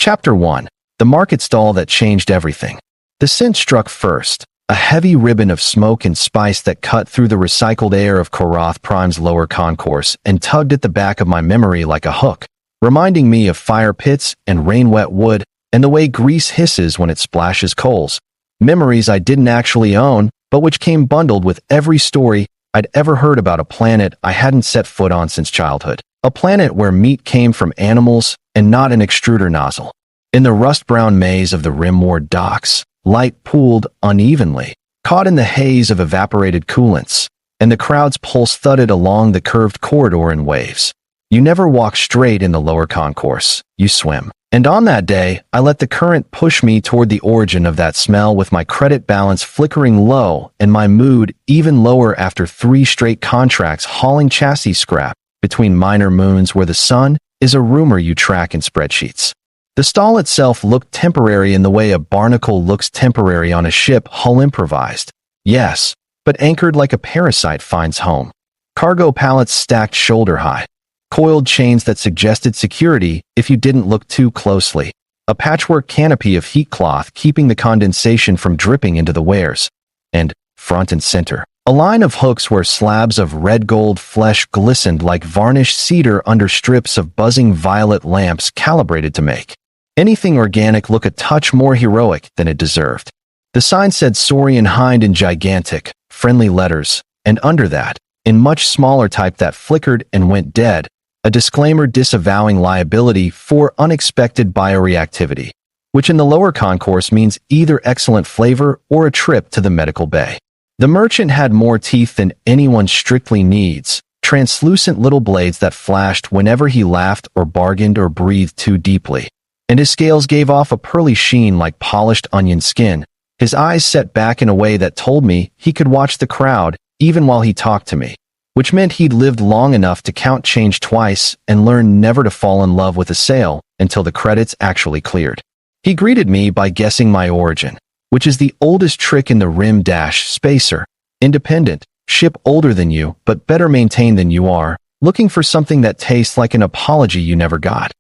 Chapter 1. The Market Stall That Changed Everything. The scent struck first, a heavy ribbon of smoke and spice that cut through the recycled air of Korath Prime's lower concourse and tugged at the back of my memory like a hook, reminding me of fire pits and rain-wet wood and the way grease hisses when it splashes coals. Memories I didn't actually own, but which came bundled with every story I'd ever heard about a planet I hadn't set foot on since childhood. A planet where meat came from animals and not an extruder nozzle. In the rust-brown maze of the rim-moored docks, light pooled unevenly, caught in the haze of evaporated coolants, and the crowd's pulse thudded along the curved corridor in waves. You never walk straight in the lower concourse, you swim. And on that day, I let the current push me toward the origin of that smell, with my credit balance flickering low and my mood even lower after 3 straight contracts hauling chassis scrap between minor moons where the sun is a rumor you track in spreadsheets. The stall itself looked temporary in the way a barnacle looks temporary on a ship hull improvised. Yes, but anchored like a parasite finds home. Cargo pallets stacked shoulder high. Coiled chains that suggested security if you didn't look too closely. A patchwork canopy of heat cloth keeping the condensation from dripping into the wares. And, front and center, a line of hooks where slabs of red gold flesh glistened like varnished cedar under strips of buzzing violet lamps calibrated to make anything organic look a touch more heroic than it deserved. The sign said Saurian Hind in gigantic, friendly letters, and under that, in much smaller type that flickered and went dead, a disclaimer disavowing liability for unexpected bioreactivity, which in the lower concourse means either excellent flavor or a trip to the medical bay. The merchant had more teeth than anyone strictly needs, translucent little blades that flashed whenever he laughed or bargained or breathed too deeply, and his scales gave off a pearly sheen like polished onion skin. His eyes set back in a way that told me he could watch the crowd even while he talked to me, which meant he'd lived long enough to count change twice and learn never to fall in love with a sale until the credits actually cleared. He greeted me by guessing my origin, which is the oldest trick in the rim-spacer. Independent, ship older than you but better maintained than you are, looking for something that tastes like an apology you never got.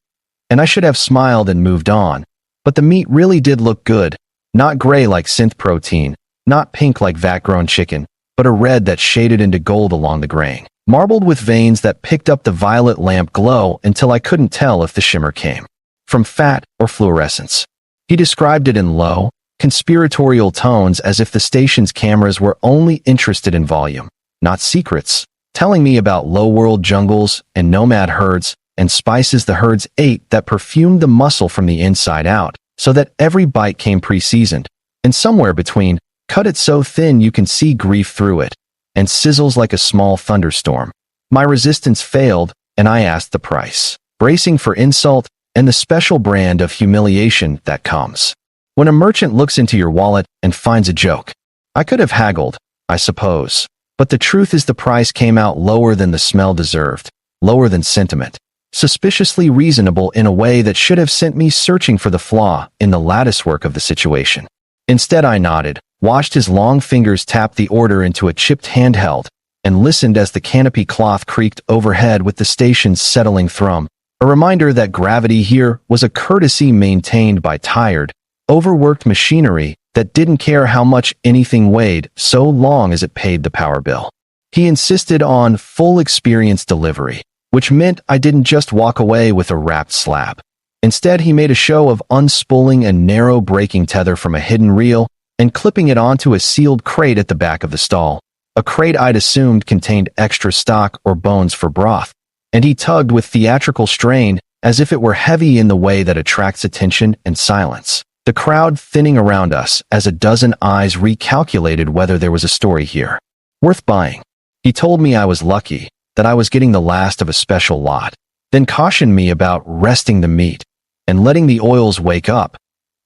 And I should have smiled and moved on, but the meat really did look good, not gray like synth protein, not pink like vat-grown chicken, but a red that shaded into gold along the grain, marbled with veins that picked up the violet lamp glow until I couldn't tell if the shimmer came from fat or fluorescence. He described it in low, conspiratorial tones as if the station's cameras were only interested in volume, not secrets, telling me about low-world jungles and nomad herds and spices the herds ate that perfumed the muscle from the inside out, so that every bite came pre-seasoned, and somewhere between, cut it so thin you can see grief through it, and sizzles like a small thunderstorm. My resistance failed, and I asked the price, bracing for insult and the special brand of humiliation that comes when a merchant looks into your wallet and finds a joke. I could have haggled, I suppose, but the truth is the price came out lower than the smell deserved, lower than sentiment, suspiciously reasonable in a way that should have sent me searching for the flaw in the latticework of the situation. Instead, I nodded, watched his long fingers tap the order into a chipped handheld, and listened as the canopy cloth creaked overhead with the station's settling thrum, a reminder that gravity here was a courtesy maintained by tired, overworked machinery that didn't care how much anything weighed so long as it paid the power bill. He insisted on full experience delivery, which meant I didn't just walk away with a wrapped slab. Instead, he made a show of unspooling a narrow braking tether from a hidden reel and clipping it onto a sealed crate at the back of the stall, a crate I'd assumed contained extra stock or bones for broth, and he tugged with theatrical strain as if it were heavy in the way that attracts attention and silence, the crowd thinning around us as a dozen eyes recalculated whether there was a story here worth buying. He told me I was lucky, that I was getting the last of a special lot, then cautioned me about resting the meat and letting the oils wake up.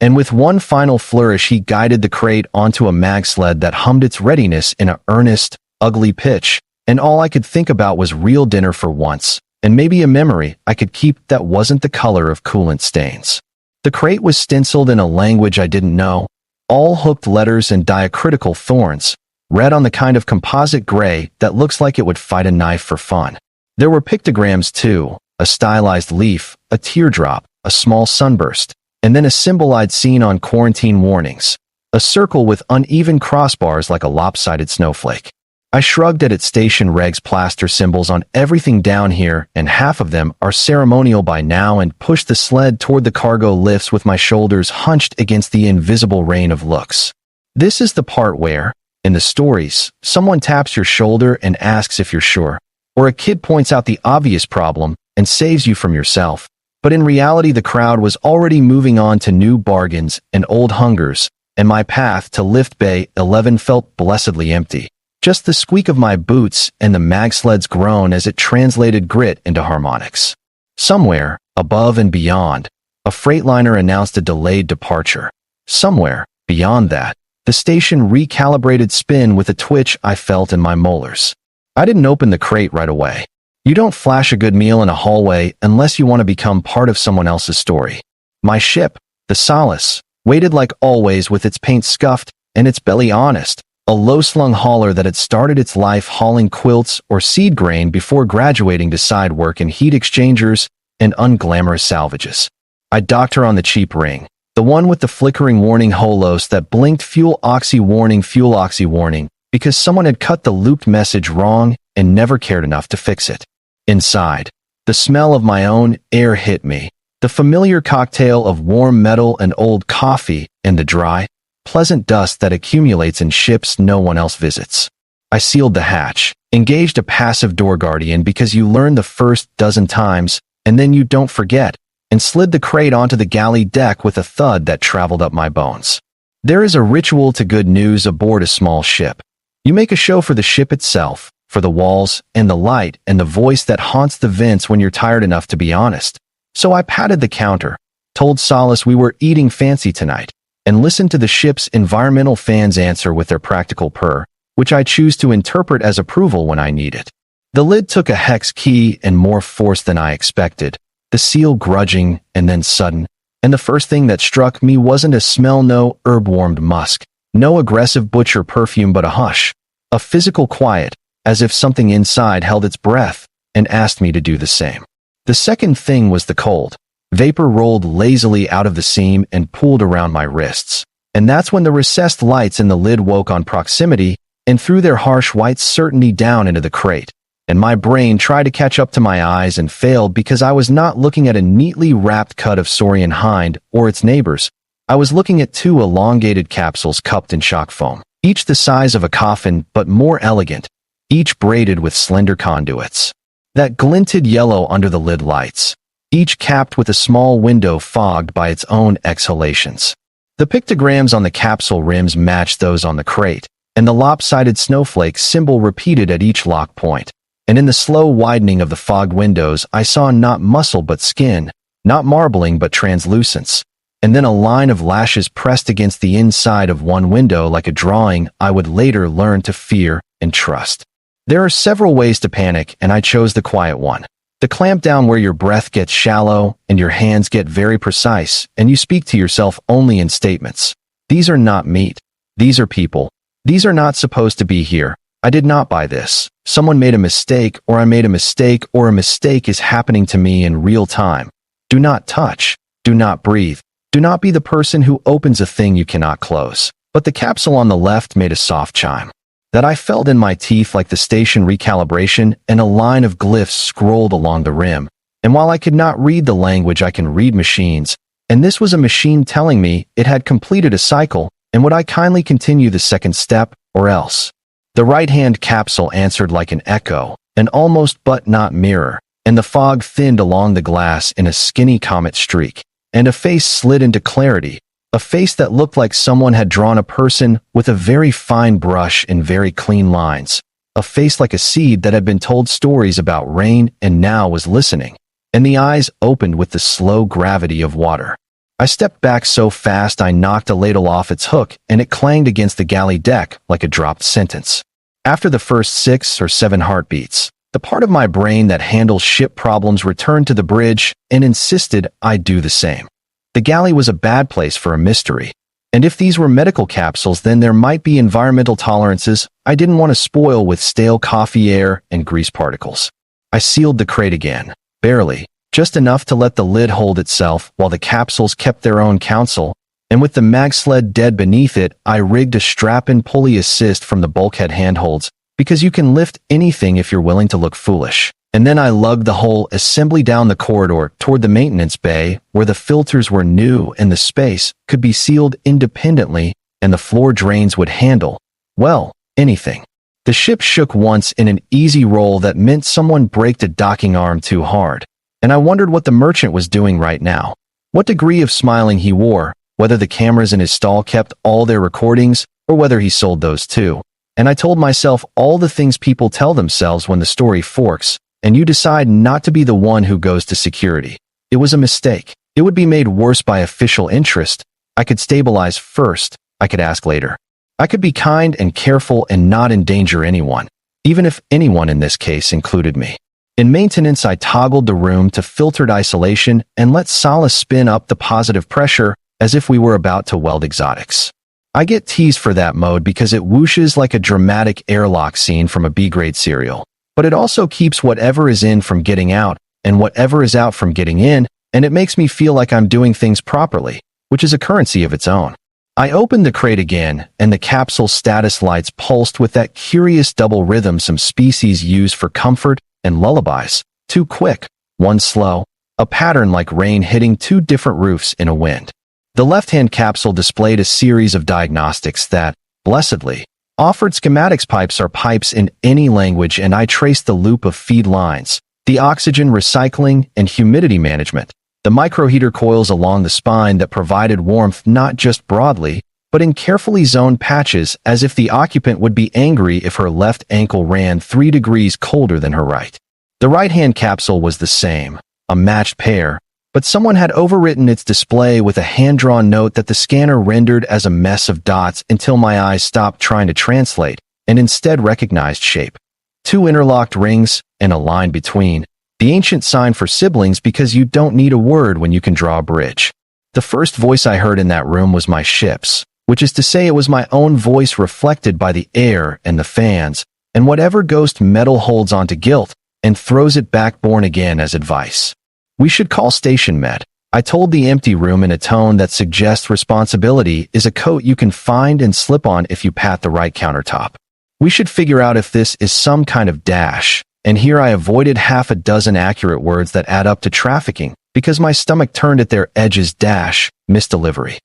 And with one final flourish, he guided the crate onto a mag sled that hummed its readiness in an earnest, ugly pitch, and all I could think about was real dinner for once, and maybe a memory I could keep that wasn't the color of coolant stains. The crate was stenciled in a language I didn't know, all hooked letters and diacritical thorns, read on the kind of composite gray that looks like it would fight a knife for fun. There were pictograms too, a stylized leaf, a teardrop, a small sunburst, and then a symbol I'd seen on quarantine warnings, a circle with uneven crossbars like a lopsided snowflake. I shrugged at its station regs plaster symbols on everything down here, and half of them are ceremonial by now, and pushed the sled toward the cargo lifts with my shoulders hunched against the invisible rain of looks. This is the part where, in the stories, someone taps your shoulder and asks if you're sure, or a kid points out the obvious problem and saves you from yourself. But in reality, the crowd was already moving on to new bargains and old hungers, and my path to Lift Bay 11 felt blessedly empty. Just the squeak of my boots and the mag sled's groan as it translated grit into harmonics. Somewhere, above and beyond, a freightliner announced a delayed departure. Somewhere, beyond that, the station recalibrated spin with a twitch I felt in my molars. I didn't open the crate right away. You don't flash a good meal in a hallway unless you want to become part of someone else's story. My ship, the Solace, waited like always with its paint scuffed and its belly honest. A low-slung hauler that had started its life hauling quilts or seed grain before graduating to side work in heat exchangers and unglamorous salvages. I docked her on the cheap ring, the one with the flickering warning holos that blinked fuel oxy warning, because someone had cut the looped message wrong and never cared enough to fix it. Inside, the smell of my own air hit me, the familiar cocktail of warm metal and old coffee, and the dry, pleasant dust that accumulates in ships no one else visits. I sealed the hatch, engaged a passive door guardian because you learn the first dozen times, and then you don't forget, and slid the crate onto the galley deck with a thud that traveled up my bones. There is a ritual to good news aboard a small ship. You make a show for the ship itself, for the walls, and the light, and the voice that haunts the vents when you're tired enough to be honest. So I patted the counter, told Solace we were eating fancy tonight, and listened to the ship's environmental fans answer with their practical purr, which I choose to interpret as approval when I need it. The lid took a hex key and more force than I expected, the seal grudging and then sudden, and the first thing that struck me wasn't a smell, no herb-warmed musk, no aggressive butcher perfume, but a hush, a physical quiet, as if something inside held its breath and asked me to do the same. The second thing was the cold. Vapor rolled lazily out of the seam and pooled around my wrists. And that's when the recessed lights in the lid woke on proximity and threw their harsh white certainty down into the crate. And my brain tried to catch up to my eyes and failed because I was not looking at a neatly wrapped cut of Saurian hind or its neighbors. I was looking at two elongated capsules cupped in shock foam, each the size of a coffin but more elegant, each braided with slender conduits that glinted yellow under the lid lights, each capped with a small window fogged by its own exhalations. The pictograms on the capsule rims matched those on the crate, and the lopsided snowflake symbol repeated at each lock point. And in the slow widening of the fogged windows, I saw not muscle but skin, not marbling but translucence, and then a line of lashes pressed against the inside of one window like a drawing I would later learn to fear and trust. There are several ways to panic, and I chose the quiet one. The clamp down where your breath gets shallow and your hands get very precise, and you speak to yourself only in statements. These are not meat. These are people. These are not supposed to be here. I did not buy this. Someone made a mistake, or I made a mistake, or a mistake is happening to me in real time. Do not touch. Do not breathe. Do not be the person who opens a thing you cannot close. But the capsule on the left made a soft chime that I felt in my teeth like the station recalibration, and a line of glyphs scrolled along the rim. And while I could not read the language, I can read machines, and this was a machine telling me it had completed a cycle, and would I kindly continue the second step, or else? The right-hand capsule answered like an echo, an almost but not mirror, and the fog thinned along the glass in a skinny comet streak, and a face slid into clarity, a face that looked like someone had drawn a person with a very fine brush in very clean lines, a face like a seed that had been told stories about rain and now was listening, and the eyes opened with the slow gravity of water. I stepped back so fast I knocked a ladle off its hook, and it clanged against the galley deck like a dropped sentence. After the first 6 or 7 heartbeats, the part of my brain that handles ship problems returned to the bridge and insisted I do the same. The galley was a bad place for a mystery, and if these were medical capsules, then there might be environmental tolerances I didn't want to spoil with stale coffee air and grease particles. I sealed the crate again, barely, just enough to let the lid hold itself while the capsules kept their own counsel, and with the mag sled dead beneath it, I rigged a strap-in pulley assist from the bulkhead handholds, because you can lift anything if you're willing to look foolish. And then I lugged the whole assembly down the corridor toward the maintenance bay, where the filters were new and the space could be sealed independently and the floor drains would handle, well, anything. The ship shook once in an easy roll that meant someone braked a docking arm too hard, and I wondered what the merchant was doing right now. What degree of smiling he wore, whether the cameras in his stall kept all their recordings, or whether he sold those too. And I told myself all the things people tell themselves when the story forks, and you decide not to be the one who goes to security. It was a mistake. It would be made worse by official interest. I could stabilize first. I could ask later. I could be kind and careful and not endanger anyone, even if anyone in this case included me. In maintenance, I toggled the room to filtered isolation and let Solace spin up the positive pressure as if we were about to weld exotics. I get teased for that mode because it whooshes like a dramatic airlock scene from a B-grade serial. But it also keeps whatever is in from getting out, and whatever is out from getting in, and it makes me feel like I'm doing things properly, which is a currency of its own. I opened the crate again, and the capsule status lights pulsed with that curious double rhythm some species use for comfort and lullabies. Two quick, one slow, a pattern like rain hitting two different roofs in a wind. The left-hand capsule displayed a series of diagnostics that, blessedly, offered schematics. Pipes are pipes in any language, and I traced the loop of feed lines, the oxygen recycling and humidity management, the microheater coils along the spine that provided warmth not just broadly, but in carefully zoned patches, as if the occupant would be angry if her left ankle ran 3 degrees colder than her right. The right-hand capsule was the same, a matched pair, but someone had overwritten its display with a hand-drawn note that the scanner rendered as a mess of dots until my eyes stopped trying to translate and instead recognized shape. 2 interlocked rings and a line between, the ancient sign for siblings because you don't need a word when you can draw a bridge. The first voice I heard in that room was my ship's, which is to say it was my own voice reflected by the air and the fans, and whatever ghost metal holds onto guilt and throws it back born again as advice. We should call Station Med. I told the empty room in a tone that suggests responsibility is a coat you can find and slip on if you pat the right countertop. We should figure out if this is some kind of dash, and here I avoided half a dozen accurate words that add up to trafficking, because my stomach turned at their edges. Dash, misdelivery.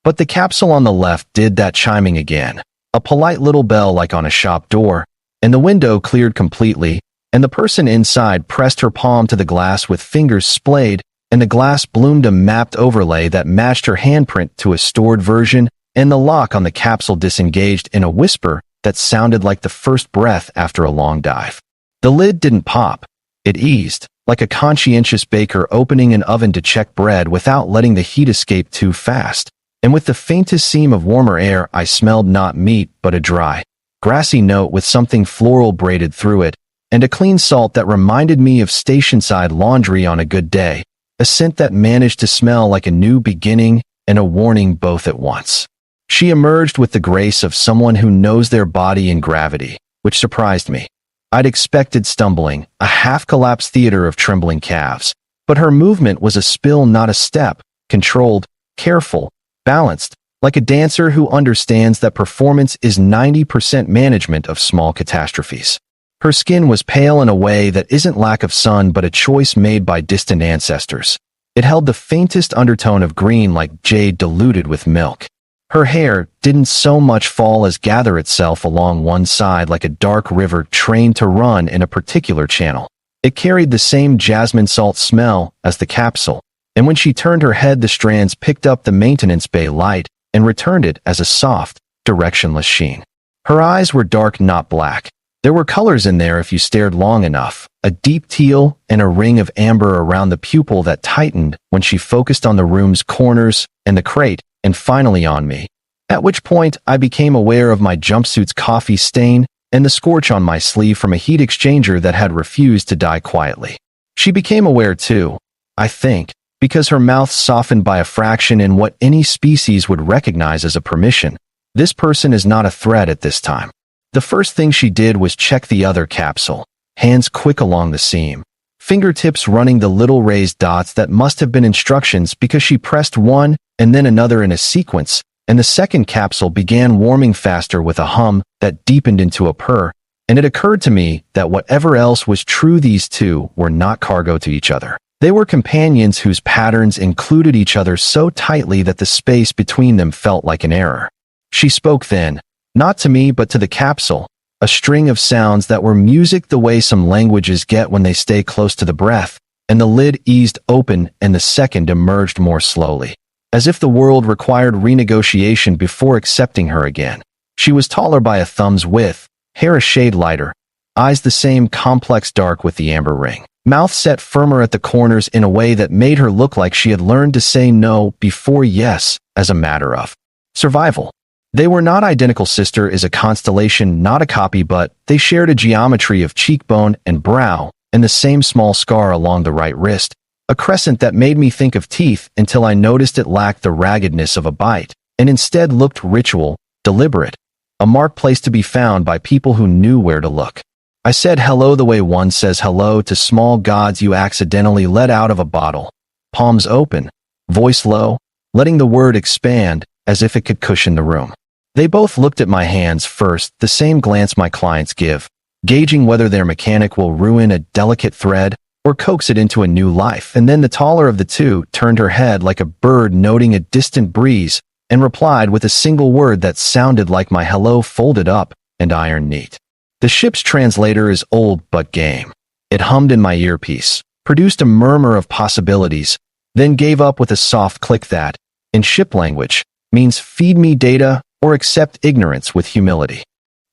But the capsule on the left did that chiming again, a polite little bell like on a shop door, and the window cleared completely, and the person inside pressed her palm to the glass with fingers splayed, and the glass bloomed a mapped overlay that matched her handprint to a stored version, and the lock on the capsule disengaged in a whisper that sounded like the first breath after a long dive. The lid didn't pop. It eased, like a conscientious baker opening an oven to check bread without letting the heat escape too fast, and with the faintest seam of warmer air I smelled not meat but a dry, grassy note with something floral braided through it, and a clean salt that reminded me of station-side laundry on a good day, a scent that managed to smell like a new beginning and a warning both at once. She emerged with the grace of someone who knows their body and gravity, which surprised me. I'd expected stumbling, a half-collapsed theater of trembling calves, but her movement was a spill, not a step, controlled, careful, balanced, like a dancer who understands that performance is 90% management of small catastrophes. Her skin was pale in a way that isn't lack of sun but a choice made by distant ancestors. It held the faintest undertone of green like jade diluted with milk. Her hair didn't so much fall as gather itself along one side like a dark river trained to run in a particular channel. It carried the same jasmine salt smell as the capsule, and when she turned her head the strands picked up the maintenance bay light and returned it as a soft, directionless sheen. Her eyes were dark, not black. There were colors in there if you stared long enough, a deep teal and a ring of amber around the pupil that tightened when she focused on the room's corners and the crate, and finally on me. At which point I became aware of my jumpsuit's coffee stain and the scorch on my sleeve from a heat exchanger that had refused to die quietly. She became aware too, I think, because her mouth softened by a fraction in what any species would recognize as a permission. This person is not a threat at this time. The first thing she did was check the other capsule, hands quick along the seam, fingertips running the little raised dots that must have been instructions because she pressed one and then another in a sequence, and the second capsule began warming faster with a hum that deepened into a purr, and it occurred to me that whatever else was true, these two were not cargo to each other. They were companions whose patterns included each other so tightly that the space between them felt like an error. She spoke then, not to me but to the capsule, a string of sounds that were music the way some languages get when they stay close to the breath, and the lid eased open and the second emerged more slowly, as if the world required renegotiation before accepting her again. She was taller by a thumb's width, hair a shade lighter, eyes the same complex dark with the amber ring, mouth set firmer at the corners in a way that made her look like she had learned to say no before yes as a matter of survival. They were not identical. Sister is a constellation, not a copy, but they shared a geometry of cheekbone and brow and the same small scar along the right wrist, a crescent that made me think of teeth until I noticed it lacked the raggedness of a bite and instead looked ritual, deliberate, a mark place to be found by people who knew where to look. I said hello the way one says hello to small gods you accidentally let out of a bottle, palms open, voice low, letting the word expand as if it could cushion the room. They both looked at my hands first, the same glance my clients give, gauging whether their mechanic will ruin a delicate thread or coax it into a new life, and then the taller of the two turned her head like a bird noting a distant breeze and replied with a single word that sounded like my hello folded up and ironed neat. The ship's translator is old but game. It hummed in my earpiece, produced a murmur of possibilities, then gave up with a soft click that, in ship language, means feed me data or accept ignorance with humility.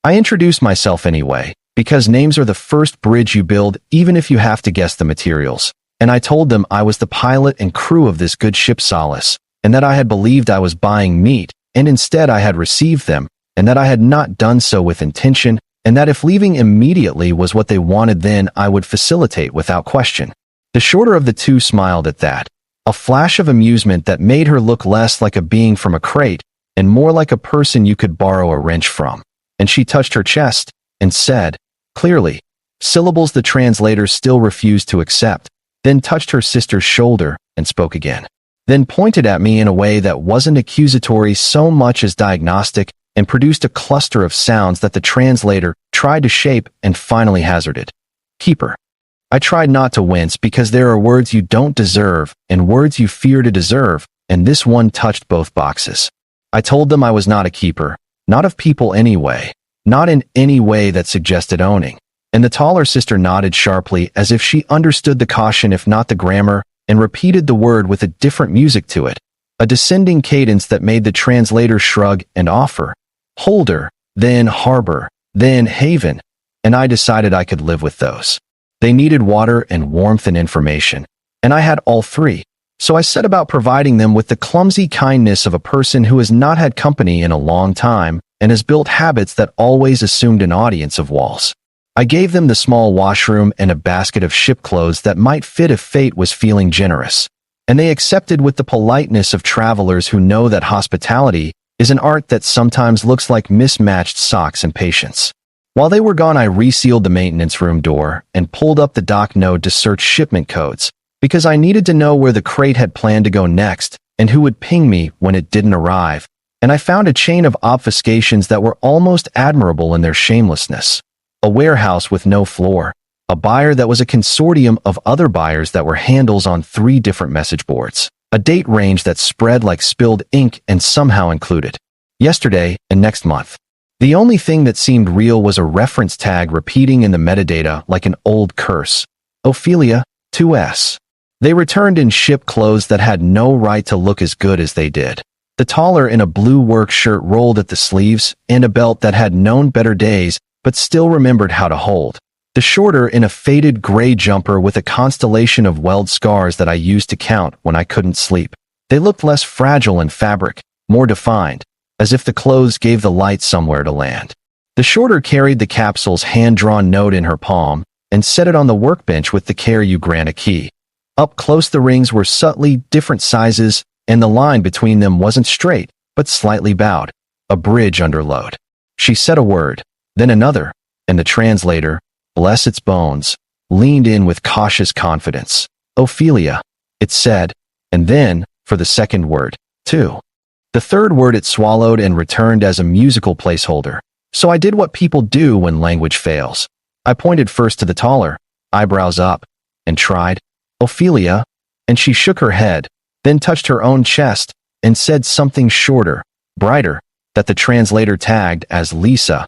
I introduced myself anyway, because names are the first bridge you build even if you have to guess the materials, and I told them I was the pilot and crew of this good ship Solace, and that I had believed I was buying meat, and instead I had received them, and that I had not done so with intention, and that if leaving immediately was what they wanted, then I would facilitate without question. The shorter of the two smiled at that, a flash of amusement that made her look less like a being from a crate and more like a person you could borrow a wrench from, and she touched her chest and said, clearly, syllables the translator still refused to accept, then touched her sister's shoulder and spoke again, then pointed at me in a way that wasn't accusatory so much as diagnostic and produced a cluster of sounds that the translator tried to shape and finally hazarded. Keeper. I tried not to wince because there are words you don't deserve and words you fear to deserve, and this one touched both boxes. I told them I was not a keeper, not of people anyway, not in any way that suggested owning, and the taller sister nodded sharply as if she understood the caution if not the grammar, and repeated the word with a different music to it, a descending cadence that made the translator shrug and offer, holder, then harbor, then haven, and I decided I could live with those. They needed water and warmth and information, and I had all three. So I set about providing them with the clumsy kindness of a person who has not had company in a long time and has built habits that always assumed an audience of walls. I gave them the small washroom and a basket of ship clothes that might fit if fate was feeling generous, and they accepted with the politeness of travelers who know that hospitality is an art that sometimes looks like mismatched socks and patience. While they were gone, I resealed the maintenance room door and pulled up the dock node to search shipment codes, because I needed to know where the crate had planned to go next and who would ping me when it didn't arrive, and I found a chain of obfuscations that were almost admirable in their shamelessness. A warehouse with no floor, a buyer that was a consortium of other buyers that were handles on 3 different message boards, a date range that spread like spilled ink and somehow included yesterday and next month. The only thing that seemed real was a reference tag repeating in the metadata like an old curse. Ophelia, 2S. They returned in ship clothes that had no right to look as good as they did. The taller in a blue work shirt rolled at the sleeves and a belt that had known better days but still remembered how to hold. The shorter in a faded gray jumper with a constellation of weld scars that I used to count when I couldn't sleep. They looked less fragile in fabric, more defined, as if the clothes gave the light somewhere to land. The shorter carried the capsule's hand-drawn note in her palm and set it on the workbench with the care you grant a key. Up close the rings were subtly different sizes, and the line between them wasn't straight, but slightly bowed, a bridge under load. She said a word, then another, and the translator, bless its bones, leaned in with cautious confidence. "Ophelia," it said, and then, for the second word, too. The third word it swallowed and returned as a musical placeholder. So I did what people do when language fails. I pointed first to the taller, eyebrows up, and tried, "Ophelia," and she shook her head, then touched her own chest, and said something shorter, brighter, that the translator tagged as Lisa.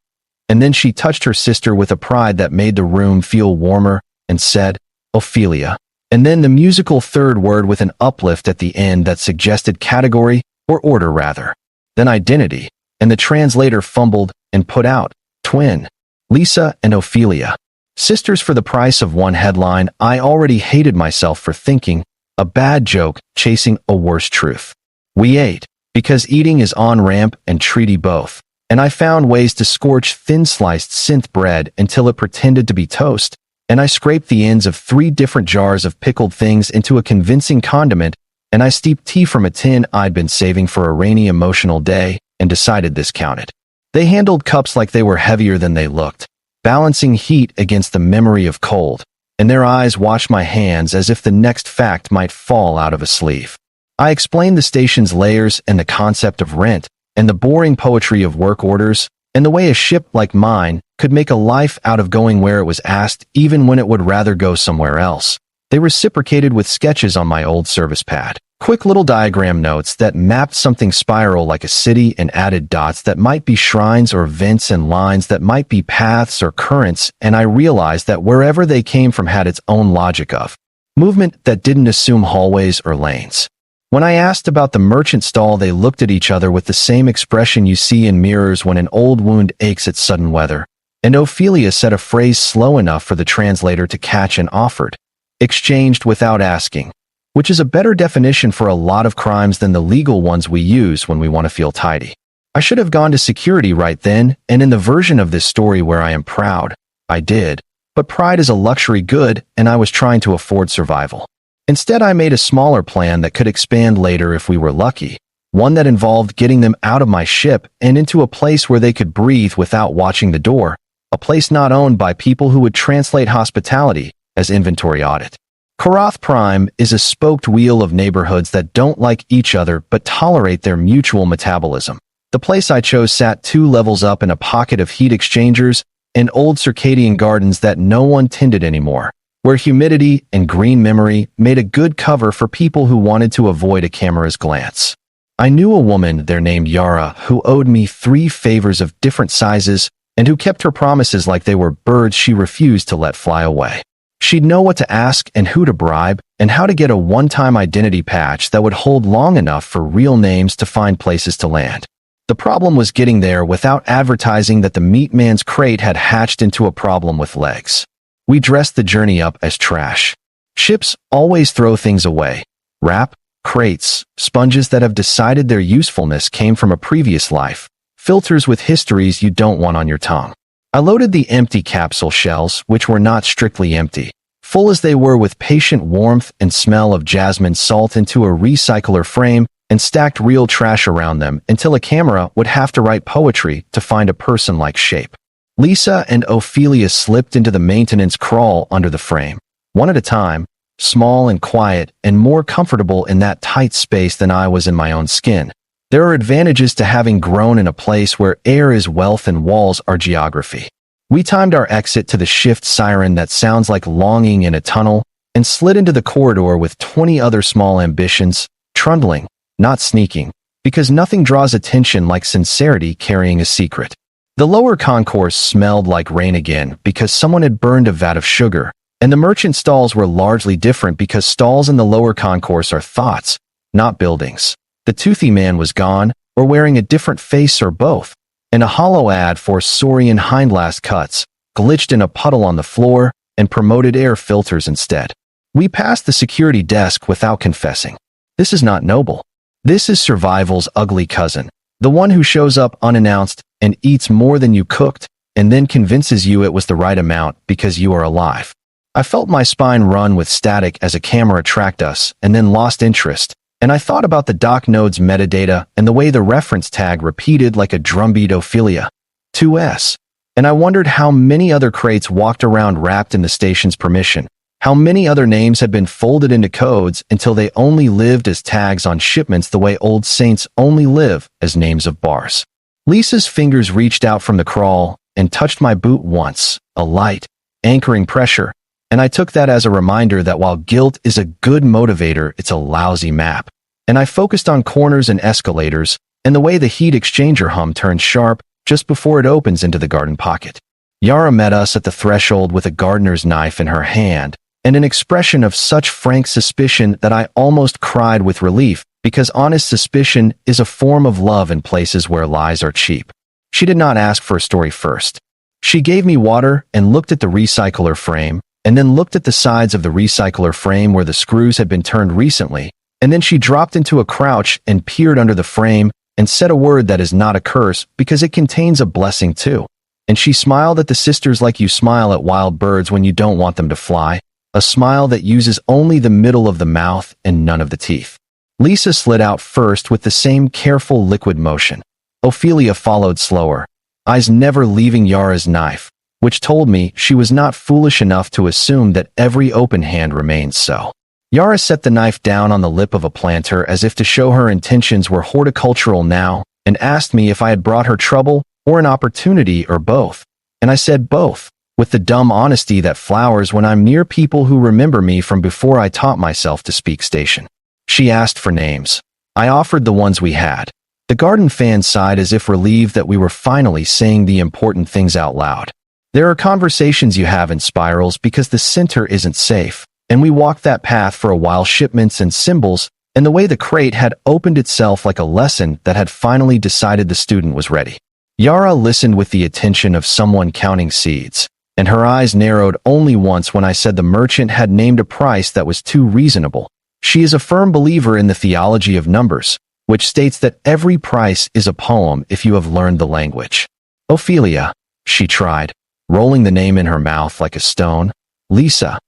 And then she touched her sister with a pride that made the room feel warmer, and said, "Ophelia." And then the musical third word with an uplift at the end that suggested category, or order rather. Then identity, and the translator fumbled and put out, "Twin. Lisa and Ophelia. Sisters for the price of one headline." I already hated myself for thinking, a bad joke chasing a worse truth. We ate, because eating is on-ramp and treaty both, and I found ways to scorch thin-sliced synth bread until it pretended to be toast, and I scraped the ends of 3 different jars of pickled things into a convincing condiment, and I steeped tea from a tin I'd been saving for a rainy emotional day, and decided this counted. They handled cups like they were heavier than they looked, balancing heat against the memory of cold, and their eyes watched my hands as if the next fact might fall out of a sleeve. I explained the station's layers and the concept of rent, and the boring poetry of work orders, and the way a ship like mine could make a life out of going where it was asked even when it would rather go somewhere else. They reciprocated with sketches on my old service pad. Quick little diagram notes that mapped something spiral like a city and added dots that might be shrines or vents and lines that might be paths or currents, and I realized that wherever they came from had its own logic of movement that didn't assume hallways or lanes. When I asked about the merchant stall, they looked at each other with the same expression you see in mirrors when an old wound aches at sudden weather, and Ophelia said a phrase slow enough for the translator to catch and offered, "Exchanged without asking," which is a better definition for a lot of crimes than the legal ones we use when we want to feel tidy. I should have gone to security right then, and in the version of this story where I am proud, I did, but pride is a luxury good, and I was trying to afford survival. Instead, I made a smaller plan that could expand later if we were lucky, one that involved getting them out of my ship and into a place where they could breathe without watching the door, a place not owned by people who would translate hospitality as inventory audit. Korath Prime is a spoked wheel of neighborhoods that don't like each other but tolerate their mutual metabolism. The place I chose sat 2 levels up in a pocket of heat exchangers and old circadian gardens that no one tended anymore, where humidity and green memory made a good cover for people who wanted to avoid a camera's glance. I knew a woman there named Yara who owed me 3 favors of different sizes and who kept her promises like they were birds she refused to let fly away. She'd know what to ask and who to bribe, and how to get a one-time identity patch that would hold long enough for real names to find places to land. The problem was getting there without advertising that the meat man's crate had hatched into a problem with legs. We dressed the journey up as trash. Ships always throw things away. Wrap, crates, sponges that have decided their usefulness came from a previous life, filters with histories you don't want on your tongue. I loaded the empty capsule shells, which were not strictly empty, full as they were with patient warmth and smell of jasmine salt, into a recycler frame and stacked real trash around them until a camera would have to write poetry to find a person-like shape. Lisa and Ophelia slipped into the maintenance crawl under the frame, one at a time, small and quiet and more comfortable in that tight space than I was in my own skin. There are advantages to having grown in a place where air is wealth and walls are geography. We timed our exit to the shift siren that sounds like longing in a tunnel and slid into the corridor with 20 other small ambitions, trundling, not sneaking, because nothing draws attention like sincerity carrying a secret. The lower concourse smelled like rain again because someone had burned a vat of sugar, and the merchant stalls were largely different because stalls in the lower concourse are thoughts, not buildings. The toothy man was gone, or wearing a different face, or both, and a hollow ad for Saurian hindlast cuts glitched in a puddle on the floor and promoted air filters instead. We passed the security desk without confessing. This is not noble. This is survival's ugly cousin, the one who shows up unannounced and eats more than you cooked, and then convinces you it was the right amount because you are alive. I felt my spine run with static as a camera tracked us and then lost interest. And I thought about the doc node's metadata and the way the reference tag repeated like a drumbeat Ophelia. 2S. And I wondered how many other crates walked around wrapped in the station's permission, how many other names had been folded into codes until they only lived as tags on shipments the way old saints only live as names of bars. Lisa's fingers reached out from the crawl and touched my boot once, a light, anchoring pressure, and I took that as a reminder that while guilt is a good motivator, it's a lousy map. And I focused on corners and escalators, and the way the heat exchanger hum turns sharp just before it opens into the garden pocket. Yara met us at the threshold with a gardener's knife in her hand, and an expression of such frank suspicion that I almost cried with relief, because honest suspicion is a form of love in places where lies are cheap. She did not ask for a story first. She gave me water and looked at the recycler frame, and then looked at the sides of the recycler frame where the screws had been turned recently, and then she dropped into a crouch and peered under the frame and said a word that is not a curse because it contains a blessing too. And she smiled at the sisters like you smile at wild birds when you don't want them to fly, a smile that uses only the middle of the mouth and none of the teeth. Lisa slid out first with the same careful liquid motion. Ophelia followed slower, eyes never leaving Yara's knife, which told me she was not foolish enough to assume that every open hand remains so. Yara set the knife down on the lip of a planter as if to show her intentions were horticultural now, and asked me if I had brought her trouble or an opportunity or both. And I said both, with the dumb honesty that flowers when I'm near people who remember me from before I taught myself to speak station. She asked for names. I offered the ones we had. The garden fans sighed as if relieved that we were finally saying the important things out loud. There are conversations you have in spirals because the center isn't safe. And we walked that path for a while, shipments and symbols, and the way the crate had opened itself like a lesson that had finally decided the student was ready. Yara listened with the attention of someone counting seeds, and her eyes narrowed only once when I said the merchant had named a price that was too reasonable. She is a firm believer in the theology of numbers, which states that every price is a poem if you have learned the language. Ophelia, she tried, rolling the name in her mouth like a stone. Lisa.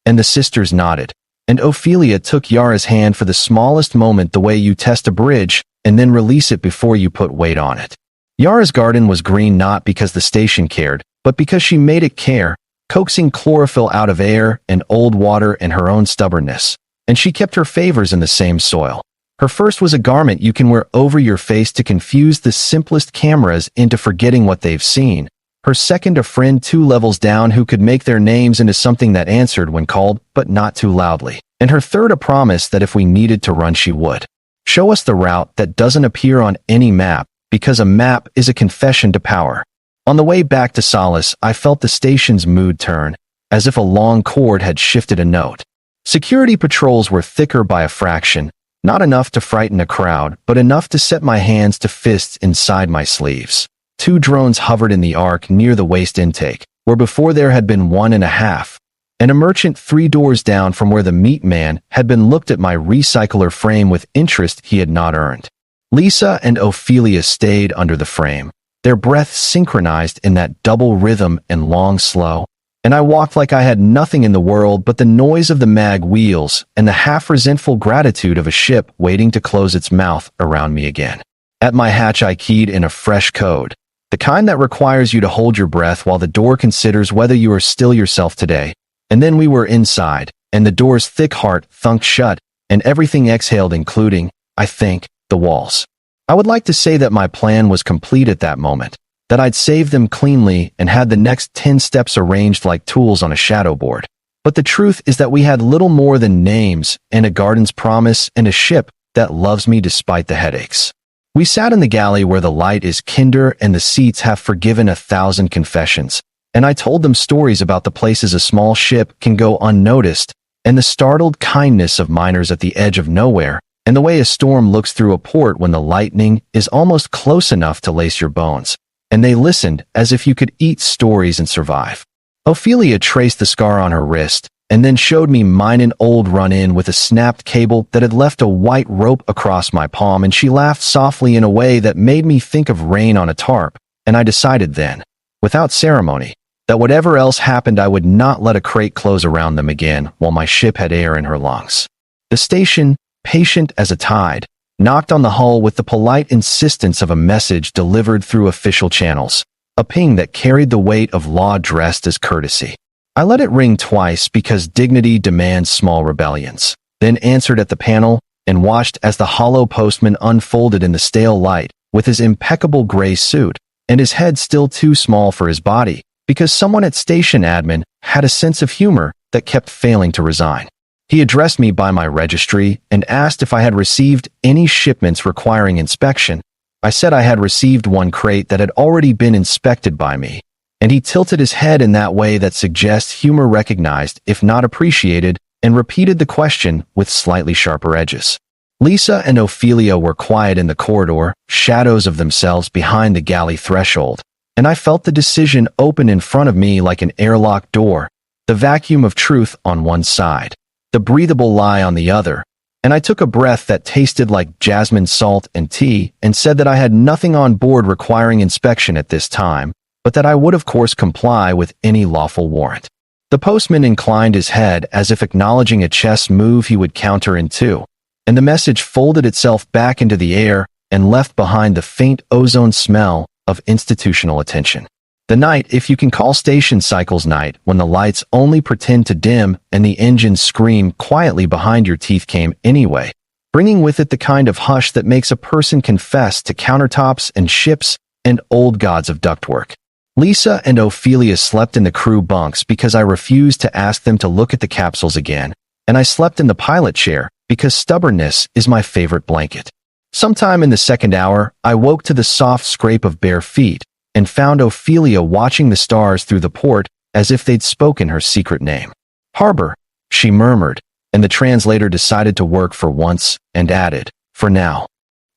And the sisters nodded, and Ophelia took Yara's hand for the smallest moment, the way you test a bridge and then release it before you put weight on it. Yara's garden was green not because the station cared, but because she made it care, coaxing chlorophyll out of air and old water and her own stubbornness. And she kept her favors in the same soil. Her first was a garment you can wear over your face to confuse the simplest cameras into forgetting what they've seen. Her second, a friend 2 levels down who could make their names into something that answered when called, but not too loudly. And her third, a promise that if we needed to run she would. Show us the route that doesn't appear on any map, because a map is a confession to power. On the way back to Solace, I felt the station's mood turn, as if a long chord had shifted a note. Security patrols were thicker by a fraction, not enough to frighten a crowd, but enough to set my hands to fists inside my sleeves. 2 drones hovered in the arc near the waste intake, where before there had been 1.5, and a merchant 3 doors down from where the meat man had been looked at my recycler frame with interest he had not earned. Lisa and Ophelia stayed under the frame, their breaths synchronized in that double rhythm and long slow, and I walked like I had nothing in the world but the noise of the mag wheels and the half-resentful gratitude of a ship waiting to close its mouth around me again. At my hatch I keyed in a fresh code, the kind that requires you to hold your breath while the door considers whether you are still yourself today. And then we were inside, and the door's thick heart thunked shut, and everything exhaled, including, I think, the walls. I would like to say that my plan was complete at that moment, that I'd saved them cleanly and had the next 10 steps arranged like tools on a shadow board. But the truth is that we had little more than names and a garden's promise and a ship that loves me despite the headaches. We sat in the galley where the light is kinder and the seats have forgiven 1,000 confessions, and I told them stories about the places a small ship can go unnoticed, and the startled kindness of miners at the edge of nowhere, and the way a storm looks through a port when the lightning is almost close enough to lace your bones. And they listened as if you could eat stories and survive. Ophelia traced the scar on her wrist, and then showed me mine, an old run-in with a snapped cable that had left a white rope across my palm, and she laughed softly in a way that made me think of rain on a tarp, and I decided then, without ceremony, that whatever else happened I would not let a crate close around them again while my ship had air in her lungs. The station, patient as a tide, knocked on the hull with the polite insistence of a message delivered through official channels. a ping that carried the weight of law dressed as courtesy. I let it ring twice because dignity demands small rebellions, then answered at the panel and watched as the hollow postman unfolded in the stale light with his impeccable gray suit and his head still too small for his body because someone at station admin had a sense of humor that kept failing to resign. He addressed me by my registry and asked if I had received any shipments requiring inspection. I said I had received one crate that had already been inspected by me, and he tilted his head in that way that suggests humor recognized, if not appreciated, and repeated the question with slightly sharper edges. Lisa and Ophelia were quiet in the corridor, shadows of themselves behind the galley threshold, and I felt the decision open in front of me like an airlock door, the vacuum of truth on one side, the breathable lie on the other, and I took a breath that tasted like jasmine salt and tea and said that I had nothing on board requiring inspection at this time, but that I would of course comply with any lawful warrant. The postman inclined his head as if acknowledging a chess move he would counter in two, and the message folded itself back into the air and left behind the faint ozone smell of institutional attention. The night, if you can call station cycles night, when the lights only pretend to dim and the engines scream quietly behind your teeth came anyway, bringing with it the kind of hush that makes a person confess to countertops and ships and old gods of ductwork. Lisa and Ophelia slept in the crew bunks because I refused to ask them to look at the capsules again, and I slept in the pilot chair because stubbornness is my favorite blanket. Sometime in the second hour, I woke to the soft scrape of bare feet and found Ophelia watching the stars through the port as if they'd spoken her secret name. "Harbor," she murmured, and the translator decided to work for once and added, "For now."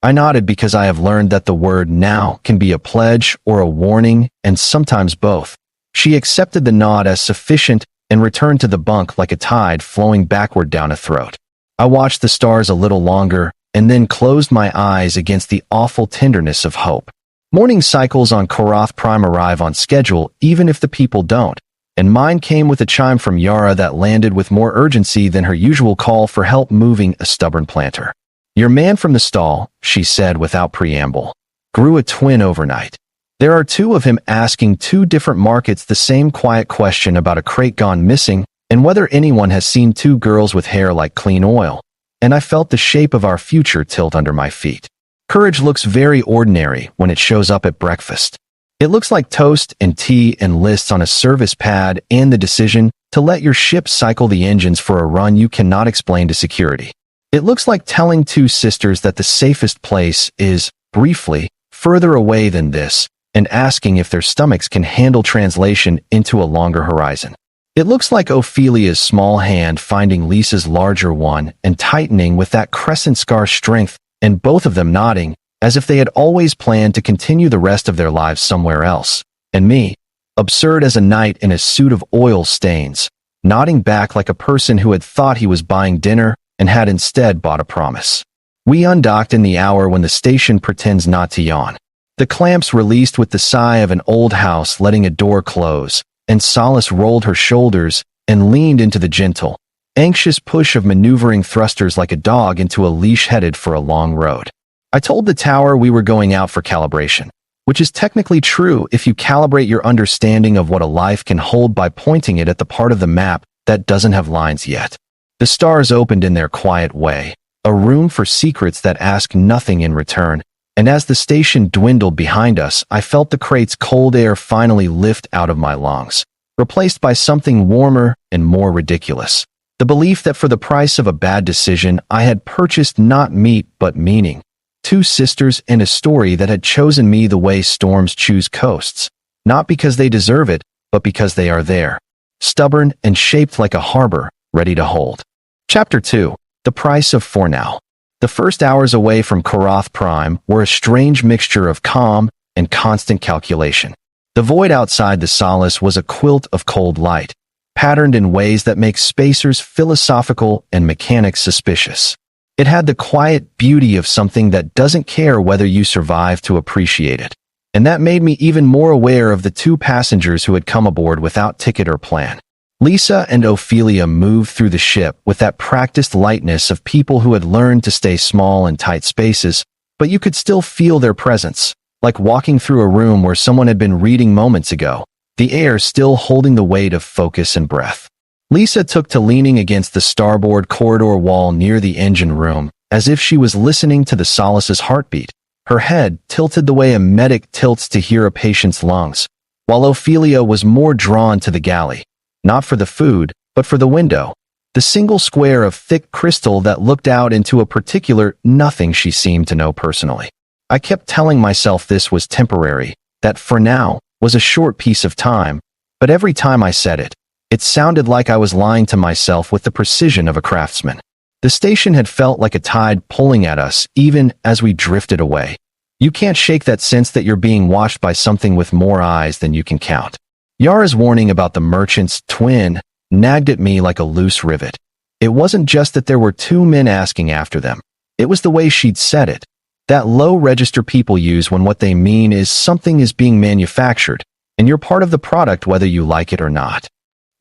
I nodded because I have learned that the word now can be a pledge or a warning, and sometimes both. She accepted the nod as sufficient and returned to the bunk like a tide flowing backward down a throat. I watched the stars a little longer and then closed my eyes against the awful tenderness of hope. Morning cycles on Korath Prime arrive on schedule even if the people don't, and mine came with a chime from Yara that landed with more urgency than her usual call for help moving a stubborn planter. "Your man from the stall," she said without preamble, "grew a twin overnight. There are two of him asking two different markets the same quiet question about a crate gone missing and whether anyone has seen two girls with hair like clean oil, and I felt the shape of our future tilt under my feet. Courage looks very ordinary when it shows up at breakfast. It looks like toast and tea and lists on a service pad and the decision to let your ship cycle the engines for a run you cannot explain to security. It looks like telling two sisters that the safest place is, briefly, further away than this, and asking if their stomachs can handle translation into a longer horizon. It looks like Ophelia's small hand finding Lisa's larger one and tightening with that crescent scar strength, and both of them nodding, as if they had always planned to continue the rest of their lives somewhere else, and me, absurd as a knight in a suit of oil stains, nodding back like a person who had thought he was buying dinner and had instead bought a promise. We undocked in the hour when the station pretends not to yawn. The clamps released with the sigh of an old house letting a door close, and Solace rolled her shoulders and leaned into the gentle, anxious push of maneuvering thrusters like a dog into a leash headed for a long road. I told the tower we were going out for calibration, which is technically true if you calibrate your understanding of what a life can hold by pointing it at the part of the map that doesn't have lines yet. The stars opened in their quiet way, a room for secrets that ask nothing in return, and as the station dwindled behind us, I felt the crate's cold air finally lift out of my lungs, replaced by something warmer and more ridiculous. The belief that for the price of a bad decision, I had purchased not meat but meaning. Two sisters and a story that had chosen me the way storms choose coasts, not because they deserve it, but because they are there, stubborn and shaped like a harbor, ready to hold. Chapter 2. The Price of For Now. The first hours away from Korath Prime were a strange mixture of calm and constant calculation. The void outside the Solace was a quilt of cold light, patterned in ways that make spacers philosophical and mechanics suspicious. It had the quiet beauty of something that doesn't care whether you survive to appreciate it, and that made me even more aware of the two passengers who had come aboard without ticket or plan. Lisa and Ophelia moved through the ship with that practiced lightness of people who had learned to stay small in tight spaces, but you could still feel their presence, like walking through a room where someone had been reading moments ago, the air still holding the weight of focus and breath. Lisa took to leaning against the starboard corridor wall near the engine room, as if she was listening to the Solace's heartbeat, her head tilted the way a medic tilts to hear a patient's lungs, while Ophelia was more drawn to the galley, not for the food, but for the window, the single square of thick crystal that looked out into a particular nothing she seemed to know personally. I kept telling myself this was temporary, that for now was a short piece of time, but every time I said it, it sounded like I was lying to myself with the precision of a craftsman. The station had felt like a tide pulling at us even as we drifted away. You can't shake that sense that you're being watched by something with more eyes than you can count. Yara's warning about the merchant's twin nagged at me like a loose rivet. It wasn't just that there were two men asking after them. It was the way she'd said it. That low register people use when what they mean is something is being manufactured, and you're part of the product whether you like it or not.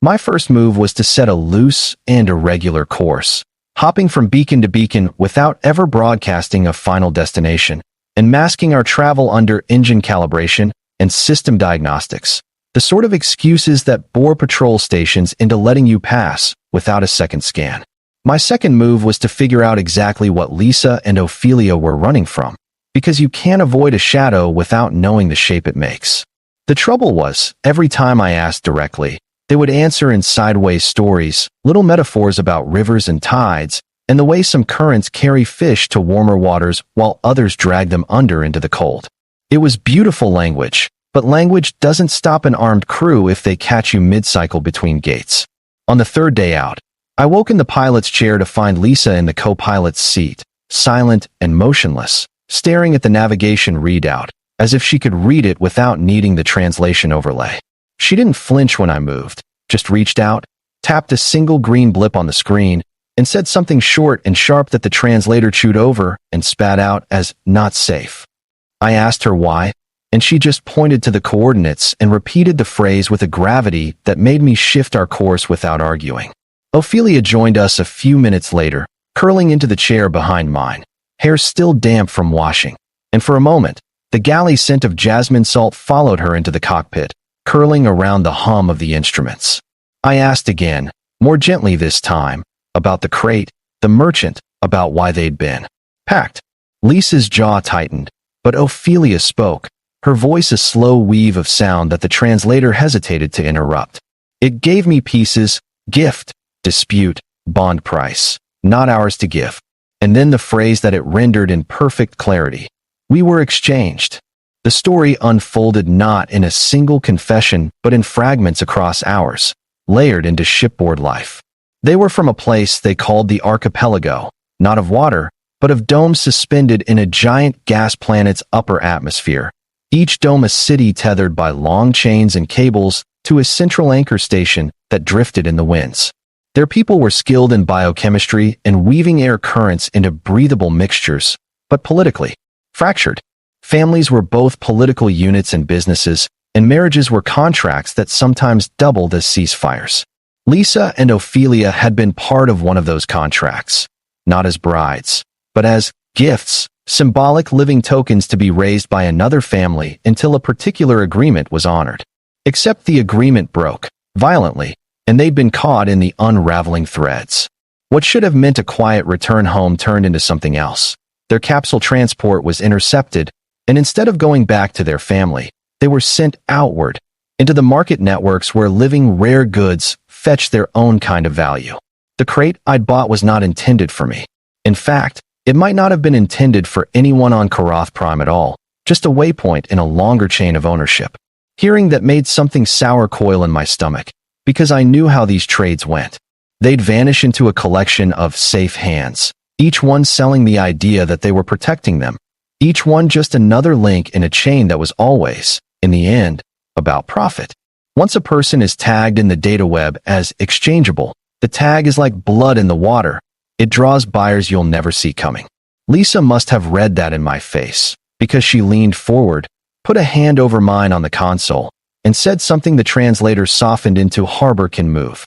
My first move was to set a loose and irregular course, hopping from beacon to beacon without ever broadcasting a final destination, and masking our travel under engine calibration and system diagnostics, the sort of excuses that bore patrol stations into letting you pass without a second scan. My second move was to figure out exactly what Lisa and Ophelia were running from, because you can't avoid a shadow without knowing the shape it makes. The trouble was, every time I asked directly, they would answer in sideways stories, little metaphors about rivers and tides, and the way some currents carry fish to warmer waters while others drag them under into the cold. It was beautiful language, but language doesn't stop an armed crew if they catch you mid-cycle between gates. On the third day out, I woke in the pilot's chair to find Lisa in the co-pilot's seat, silent and motionless, staring at the navigation readout, as if she could read it without needing the translation overlay. She didn't flinch when I moved, just reached out, tapped a single green blip on the screen, and said something short and sharp that the translator chewed over and spat out as not safe. I asked her why, and she just pointed to the coordinates and repeated the phrase with a gravity that made me shift our course without arguing. Ophelia joined us a few minutes later, curling into the chair behind mine, hair still damp from washing, and for a moment, the galley scent of jasmine salt followed her into the cockpit, curling around the hum of the instruments. I asked again, more gently this time, about the crate, the merchant, about why they'd been packed. Lisa's jaw tightened, but Ophelia spoke, her voice a slow weave of sound that the translator hesitated to interrupt. It gave me pieces, gift, dispute, bond price, not ours to give. And then the phrase that it rendered in perfect clarity. We were exchanged. The story unfolded not in a single confession but in fragments across hours, layered into shipboard life. They were from a place they called the archipelago, not of water, but of domes suspended in a giant gas planet's upper atmosphere, each dome a city tethered by long chains and cables to a central anchor station that drifted in the winds. Their people were skilled in biochemistry and weaving air currents into breathable mixtures, but politically fractured. Families were both political units and businesses, and marriages were contracts that sometimes doubled as ceasefires. Lisa and Ophelia had been part of one of those contracts, not as brides, but as gifts, symbolic living tokens to be raised by another family until a particular agreement was honored. Except the agreement broke, violently, and they'd been caught in the unraveling threads. What should have meant a quiet return home turned into something else. Their capsule transport was intercepted, and instead of going back to their family, they were sent outward, into the market networks where living rare goods fetched their own kind of value. The crate I'd bought was not intended for me. In fact, it might not have been intended for anyone on Karath Prime at all, just a waypoint in a longer chain of ownership. Hearing that made something sour coil in my stomach, because I knew how these trades went. They'd vanish into a collection of safe hands, each one selling the idea that they were protecting them, each one just another link in a chain that was always, in the end, about profit. Once a person is tagged in the data web as exchangeable, the tag is like blood in the water. It draws buyers you'll never see coming. Lisa must have read that in my face, because she leaned forward, put a hand over mine on the console, and said something the translator softened into harbor can move.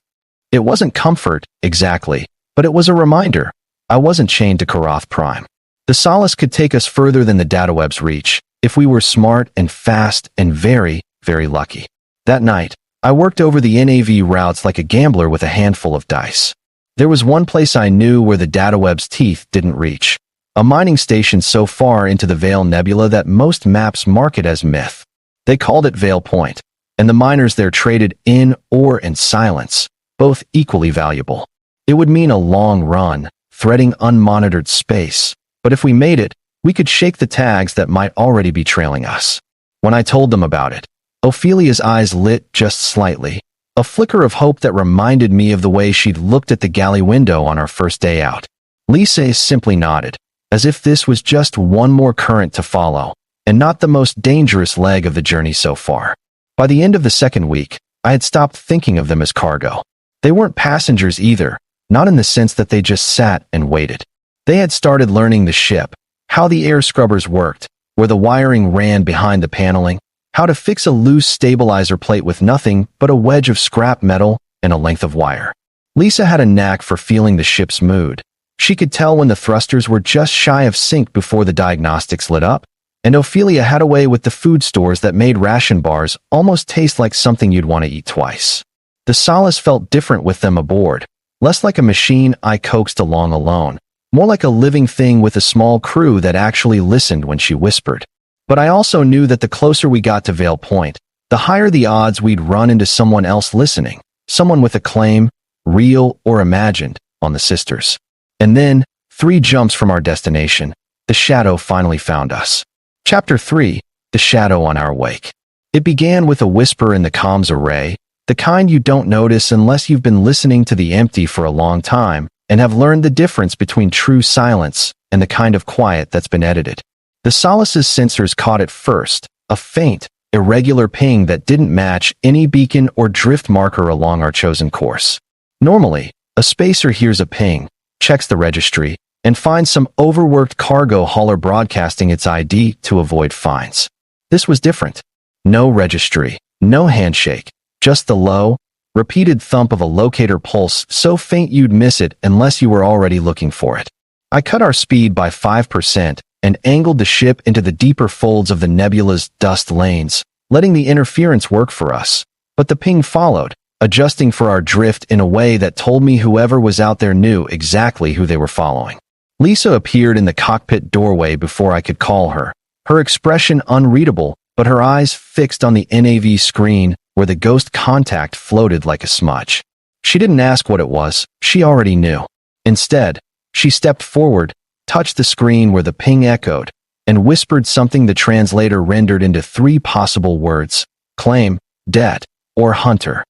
It wasn't comfort, exactly, but it was a reminder. I wasn't chained to Karath Prime. The Solace could take us further than the dataweb's reach, if we were smart and fast and very, very lucky. That night, I worked over the NAV routes like a gambler with a handful of dice. There was one place I knew where the dataweb's teeth didn't reach. A mining station so far into the Veil Nebula that most maps mark it as myth. They called it Veil Point, and the miners there traded in ore and silence, both equally valuable. It would mean a long run, threading unmonitored space, but if we made it, we could shake the tags that might already be trailing us. When I told them about it, Ophelia's eyes lit just slightly, a flicker of hope that reminded me of the way she'd looked at the galley window on our first day out. Lisa simply nodded, as if this was just one more current to follow, and not the most dangerous leg of the journey so far. By the end of the second week, I had stopped thinking of them as cargo. They weren't passengers either, not in the sense that they just sat and waited. They had started learning the ship, how the air scrubbers worked, where the wiring ran behind the paneling, how to fix a loose stabilizer plate with nothing but a wedge of scrap metal and a length of wire. Lisa had a knack for feeling the ship's mood. She could tell when the thrusters were just shy of sync before the diagnostics lit up, and Ophelia had a way with the food stores that made ration bars almost taste like something you'd want to eat twice. The solace felt different with them aboard, less like a machine I coaxed along alone, more like a living thing with a small crew that actually listened when she whispered. But I also knew that the closer we got to Veil Point, the higher the odds we'd run into someone else listening, someone with a claim, real or imagined, on the sisters. And then, 3 jumps from our destination, the shadow finally found us. Chapter 3, The Shadow on Our Wake. It began with a whisper in the comms array, the kind you don't notice unless you've been listening to the empty for a long time and have learned the difference between true silence and the kind of quiet that's been edited. The Solace's sensors caught it first, a faint, irregular ping that didn't match any beacon or drift marker along our chosen course. Normally, a spacer hears a ping, checks the registry, and finds some overworked cargo hauler broadcasting its ID to avoid fines. This was different. No registry, no handshake, just the low, repeated thump of a locator pulse so faint you'd miss it unless you were already looking for it. I cut our speed by 5% and angled the ship into the deeper folds of the nebula's dust lanes, letting the interference work for us. But the ping followed, adjusting for our drift in a way that told me whoever was out there knew exactly who they were following. Lisa appeared in the cockpit doorway before I could call her, her expression unreadable, but her eyes fixed on the NAV screen where the ghost contact floated like a smudge. She didn't ask what it was, she already knew. Instead, she stepped forward, touched the screen where the ping echoed, and whispered something the translator rendered into 3 possible words: claim, debt, or hunter.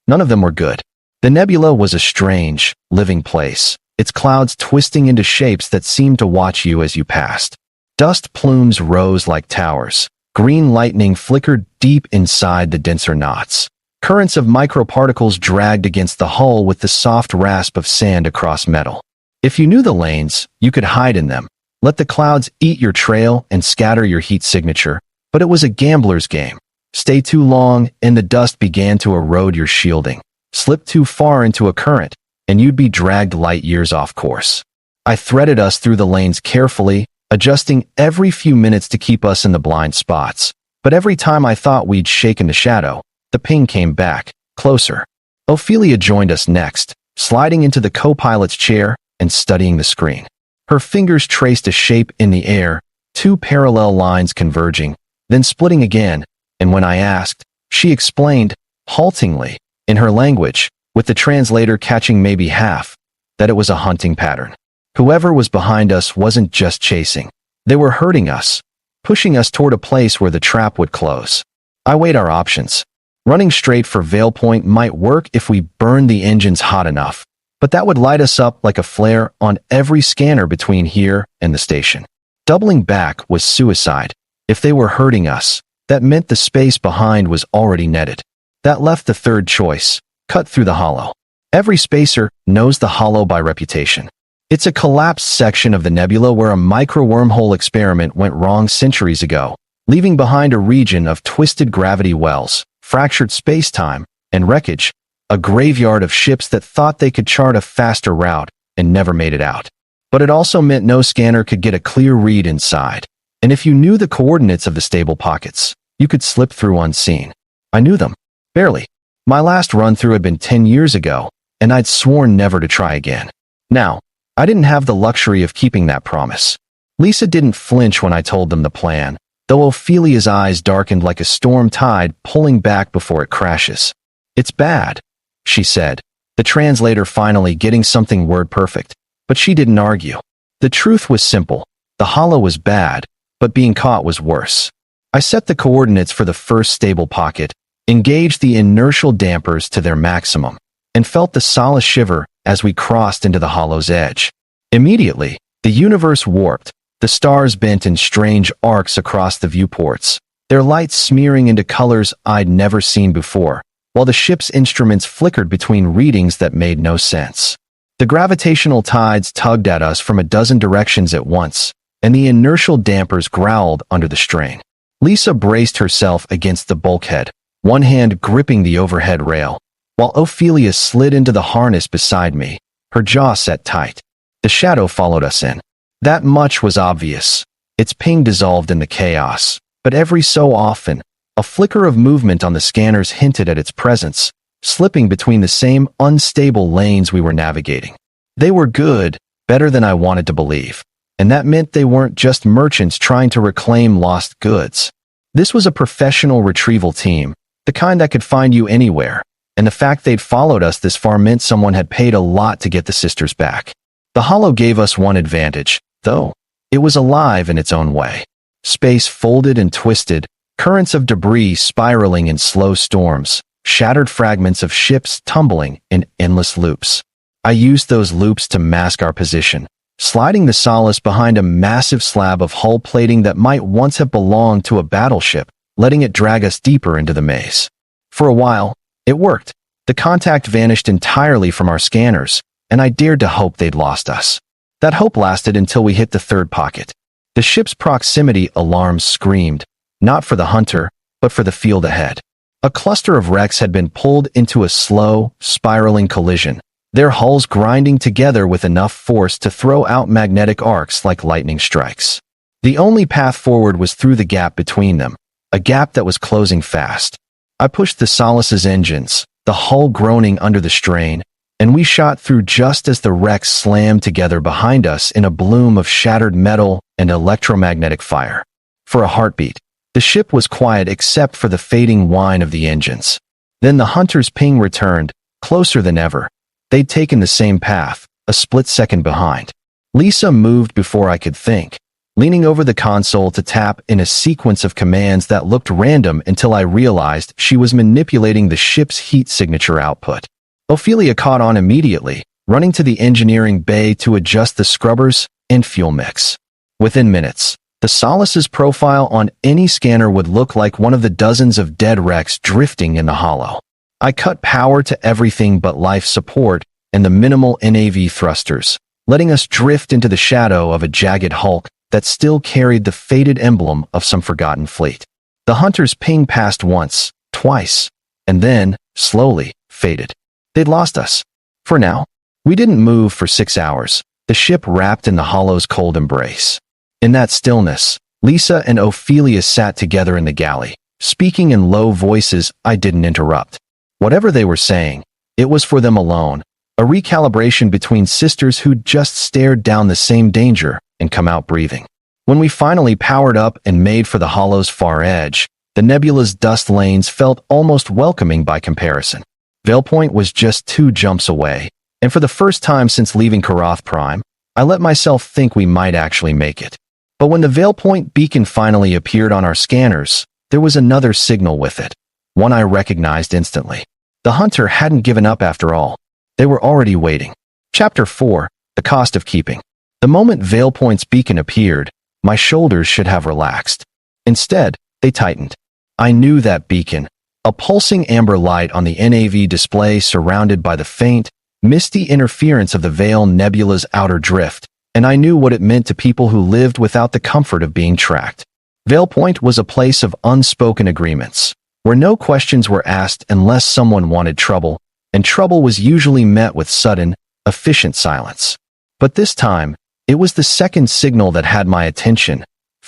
None of them were good. The nebula was a strange, living place, its clouds twisting into shapes that seemed to watch you as you passed. Dust plumes rose like towers. Green lightning flickered deep inside the denser knots. Currents of microparticles dragged against the hull with the soft rasp of sand across metal. If you knew the lanes, you could hide in them, let the clouds eat your trail and scatter your heat signature, but it was a gambler's game. Stay too long, and the dust began to erode your shielding. Slip too far into a current, and you'd be dragged light years off course. I threaded us through the lanes carefully, adjusting every few minutes to keep us in the blind spots. But every time I thought we'd shaken the shadow, the ping came back, closer. Ophelia joined us next, sliding into the co-pilot's chair and studying the screen. Her fingers traced a shape in the air, 2 parallel lines converging, then splitting again, and when I asked, she explained, haltingly, in her language, with the translator catching maybe half, that it was a hunting pattern. Whoever was behind us wasn't just chasing. They were hurting us, pushing us toward a place where the trap would close. I weighed our options. Running straight for Veil Point might work if we burned the engines hot enough, but that would light us up like a flare on every scanner between here and the station. Doubling back was suicide. If they were hurting us, that meant the space behind was already netted. That left the third choice: cut through the hollow. Every spacer knows the hollow by reputation. It's a collapsed section of the nebula where a micro-wormhole experiment went wrong centuries ago, leaving behind a region of twisted gravity wells, fractured space-time, and wreckage, a graveyard of ships that thought they could chart a faster route and never made it out. But it also meant no scanner could get a clear read inside. And if you knew the coordinates of the stable pockets, you could slip through unseen. I knew them. Barely. My last run-through had been 10 years ago, and I'd sworn never to try again. Now, I didn't have the luxury of keeping that promise. Lisa didn't flinch when I told them the plan, though Ophelia's eyes darkened like a storm tide pulling back before it crashes. "It's bad," she said, the translator finally getting something word perfect, but she didn't argue. The truth was simple. The hollow was bad, but being caught was worse. I set the coordinates for the first stable pocket, engaged the inertial dampers to their maximum, and felt the solace shiver as we crossed into the hollow's edge. Immediately, the universe warped, the stars bent in strange arcs across the viewports, their lights smearing into colors I'd never seen before, while the ship's instruments flickered between readings that made no sense. The gravitational tides tugged at us from a dozen directions at once, and the inertial dampers growled under the strain. Lisa braced herself against the bulkhead, one hand gripping the overhead rail, while Ophelia slid into the harness beside me, her jaw set tight. The shadow followed us in. That much was obvious. Its ping dissolved in the chaos, but every so often, a flicker of movement on the scanners hinted at its presence, slipping between the same unstable lanes we were navigating. They were good, better than I wanted to believe, and that meant they weren't just merchants trying to reclaim lost goods. This was a professional retrieval team, the kind that could find you anywhere, and the fact they'd followed us this far meant someone had paid a lot to get the sisters back. The hollow gave us one advantage, though. It was alive in its own way. Space folded and twisted, currents of debris spiraling in slow storms, shattered fragments of ships tumbling in endless loops. I used those loops to mask our position, sliding the Solace behind a massive slab of hull plating that might once have belonged to a battleship, letting it drag us deeper into the maze. For a while, it worked. The contact vanished entirely from our scanners, and I dared to hope they'd lost us. That hope lasted until we hit the third pocket. The ship's proximity alarms screamed, not for the hunter, but for the field ahead. A cluster of wrecks had been pulled into a slow, spiraling collision, their hulls grinding together with enough force to throw out magnetic arcs like lightning strikes. The only path forward was through the gap between them, a gap that was closing fast. I pushed the Solace's engines, the hull groaning under the strain, and we shot through just as the wrecks slammed together behind us in a bloom of shattered metal and electromagnetic fire. For a heartbeat, the ship was quiet except for the fading whine of the engines. Then the hunter's ping returned, closer than ever. They'd taken the same path, a split second behind. Lisa moved before I could think, leaning over the console to tap in a sequence of commands that looked random until I realized she was manipulating the ship's heat signature output. Ophelia caught on immediately, running to the engineering bay to adjust the scrubbers and fuel mix. Within minutes, the Solace's profile on any scanner would look like one of the dozens of dead wrecks drifting in the hollow. I cut power to everything but life support and the minimal NAV thrusters, letting us drift into the shadow of a jagged hulk that still carried the faded emblem of some forgotten fleet. The hunter's ping passed once, twice, and then, slowly, faded. They'd lost us. For now. We didn't move for 6 hours, the ship wrapped in the hollow's cold embrace. In that stillness, Lisa and Ophelia sat together in the galley, speaking in low voices I didn't interrupt. Whatever they were saying, it was for them alone, a recalibration between sisters who'd just stared down the same danger and come out breathing. When we finally powered up and made for the hollow's far edge, the nebula's dust lanes felt almost welcoming by comparison. Veil Point was just 2 jumps away, and for the first time since leaving Karath Prime, I let myself think we might actually make it. But when the Veil Point beacon finally appeared on our scanners, there was another signal with it, one I recognized instantly. The hunter hadn't given up after all. They were already waiting. Chapter 4, The Cost of Keeping. The moment Veil Point's beacon appeared, my shoulders should have relaxed. Instead, they tightened. I knew that beacon, a pulsing amber light on the NAV display surrounded by the faint, misty interference of the Veil Nebula's outer drift, and I knew what it meant to people who lived without the comfort of being tracked. Veil Point was a place of unspoken agreements, where no questions were asked unless someone wanted trouble, and trouble was usually met with sudden, efficient silence. But this time, it was the second signal that had my attention,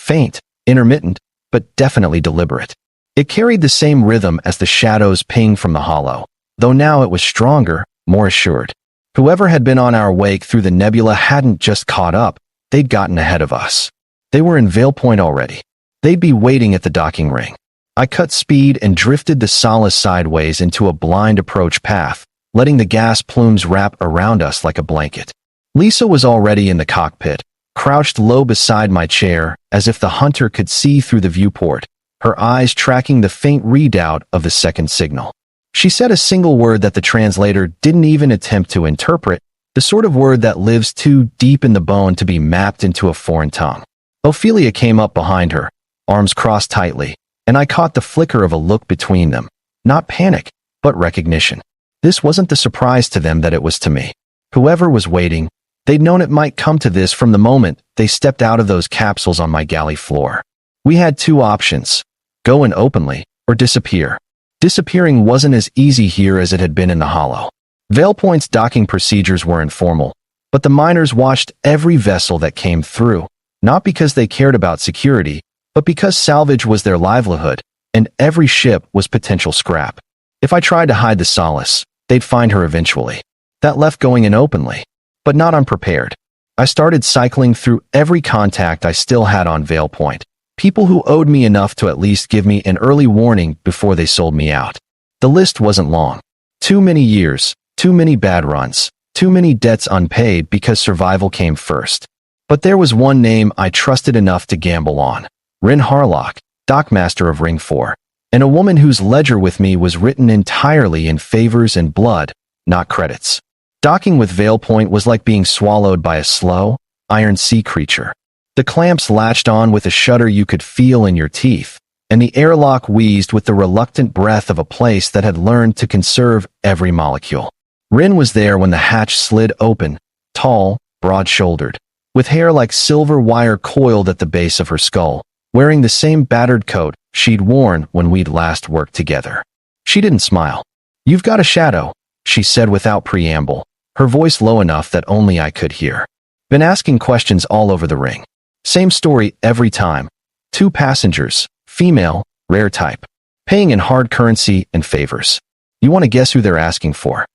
faint, intermittent, but definitely deliberate. It carried the same rhythm as the shadows ping from the hollow, though now it was stronger, more assured. Whoever had been on our wake through the nebula hadn't just caught up, they'd gotten ahead of us. They were in Veil Point already. They'd be waiting at the docking ring. I cut speed and drifted the Solace sideways into a blind approach path, letting the gas plumes wrap around us like a blanket. Lisa was already in the cockpit, crouched low beside my chair, as if the hunter could see through the viewport, her eyes tracking the faint readout of the second signal. She said a single word that the translator didn't even attempt to interpret, the sort of word that lives too deep in the bone to be mapped into a foreign tongue. Ophelia came up behind her, arms crossed tightly, and I caught the flicker of a look between them. Not panic, but recognition. This wasn't the surprise to them that it was to me. Whoever was waiting, they'd known it might come to this from the moment they stepped out of those capsules on my galley floor. We had two options: go in openly, or disappear. Disappearing wasn't as easy here as it had been in the Hollow. Veil Point's docking procedures were informal, but the miners watched every vessel that came through, not because they cared about security, but because salvage was their livelihood, and every ship was potential scrap. If I tried to hide the Solace, they'd find her eventually. That left going in openly, but not unprepared. I started cycling through every contact I still had on Veil Point, people who owed me enough to at least give me an early warning before they sold me out. The list wasn't long. Too many years, too many bad runs, too many debts unpaid because survival came first. But there was one name I trusted enough to gamble on: Rin Harlock, Dockmaster of Ring 4, and a woman whose ledger with me was written entirely in favors and blood, not credits. Docking with Veil Point was like being swallowed by a slow, iron sea creature. The clamps latched on with a shudder you could feel in your teeth, and the airlock wheezed with the reluctant breath of a place that had learned to conserve every molecule. Rin was there when the hatch slid open, tall, broad-shouldered, with hair like silver wire coiled at the base of her skull, wearing the same battered coat she'd worn when we'd last worked together. She didn't smile. "You've got a shadow," she said without preamble, her voice low enough that only I could hear. "Been asking questions all over the ring. Same story every time. 2 passengers, female, rare type. Paying in hard currency and favors. You want to guess who they're asking for?"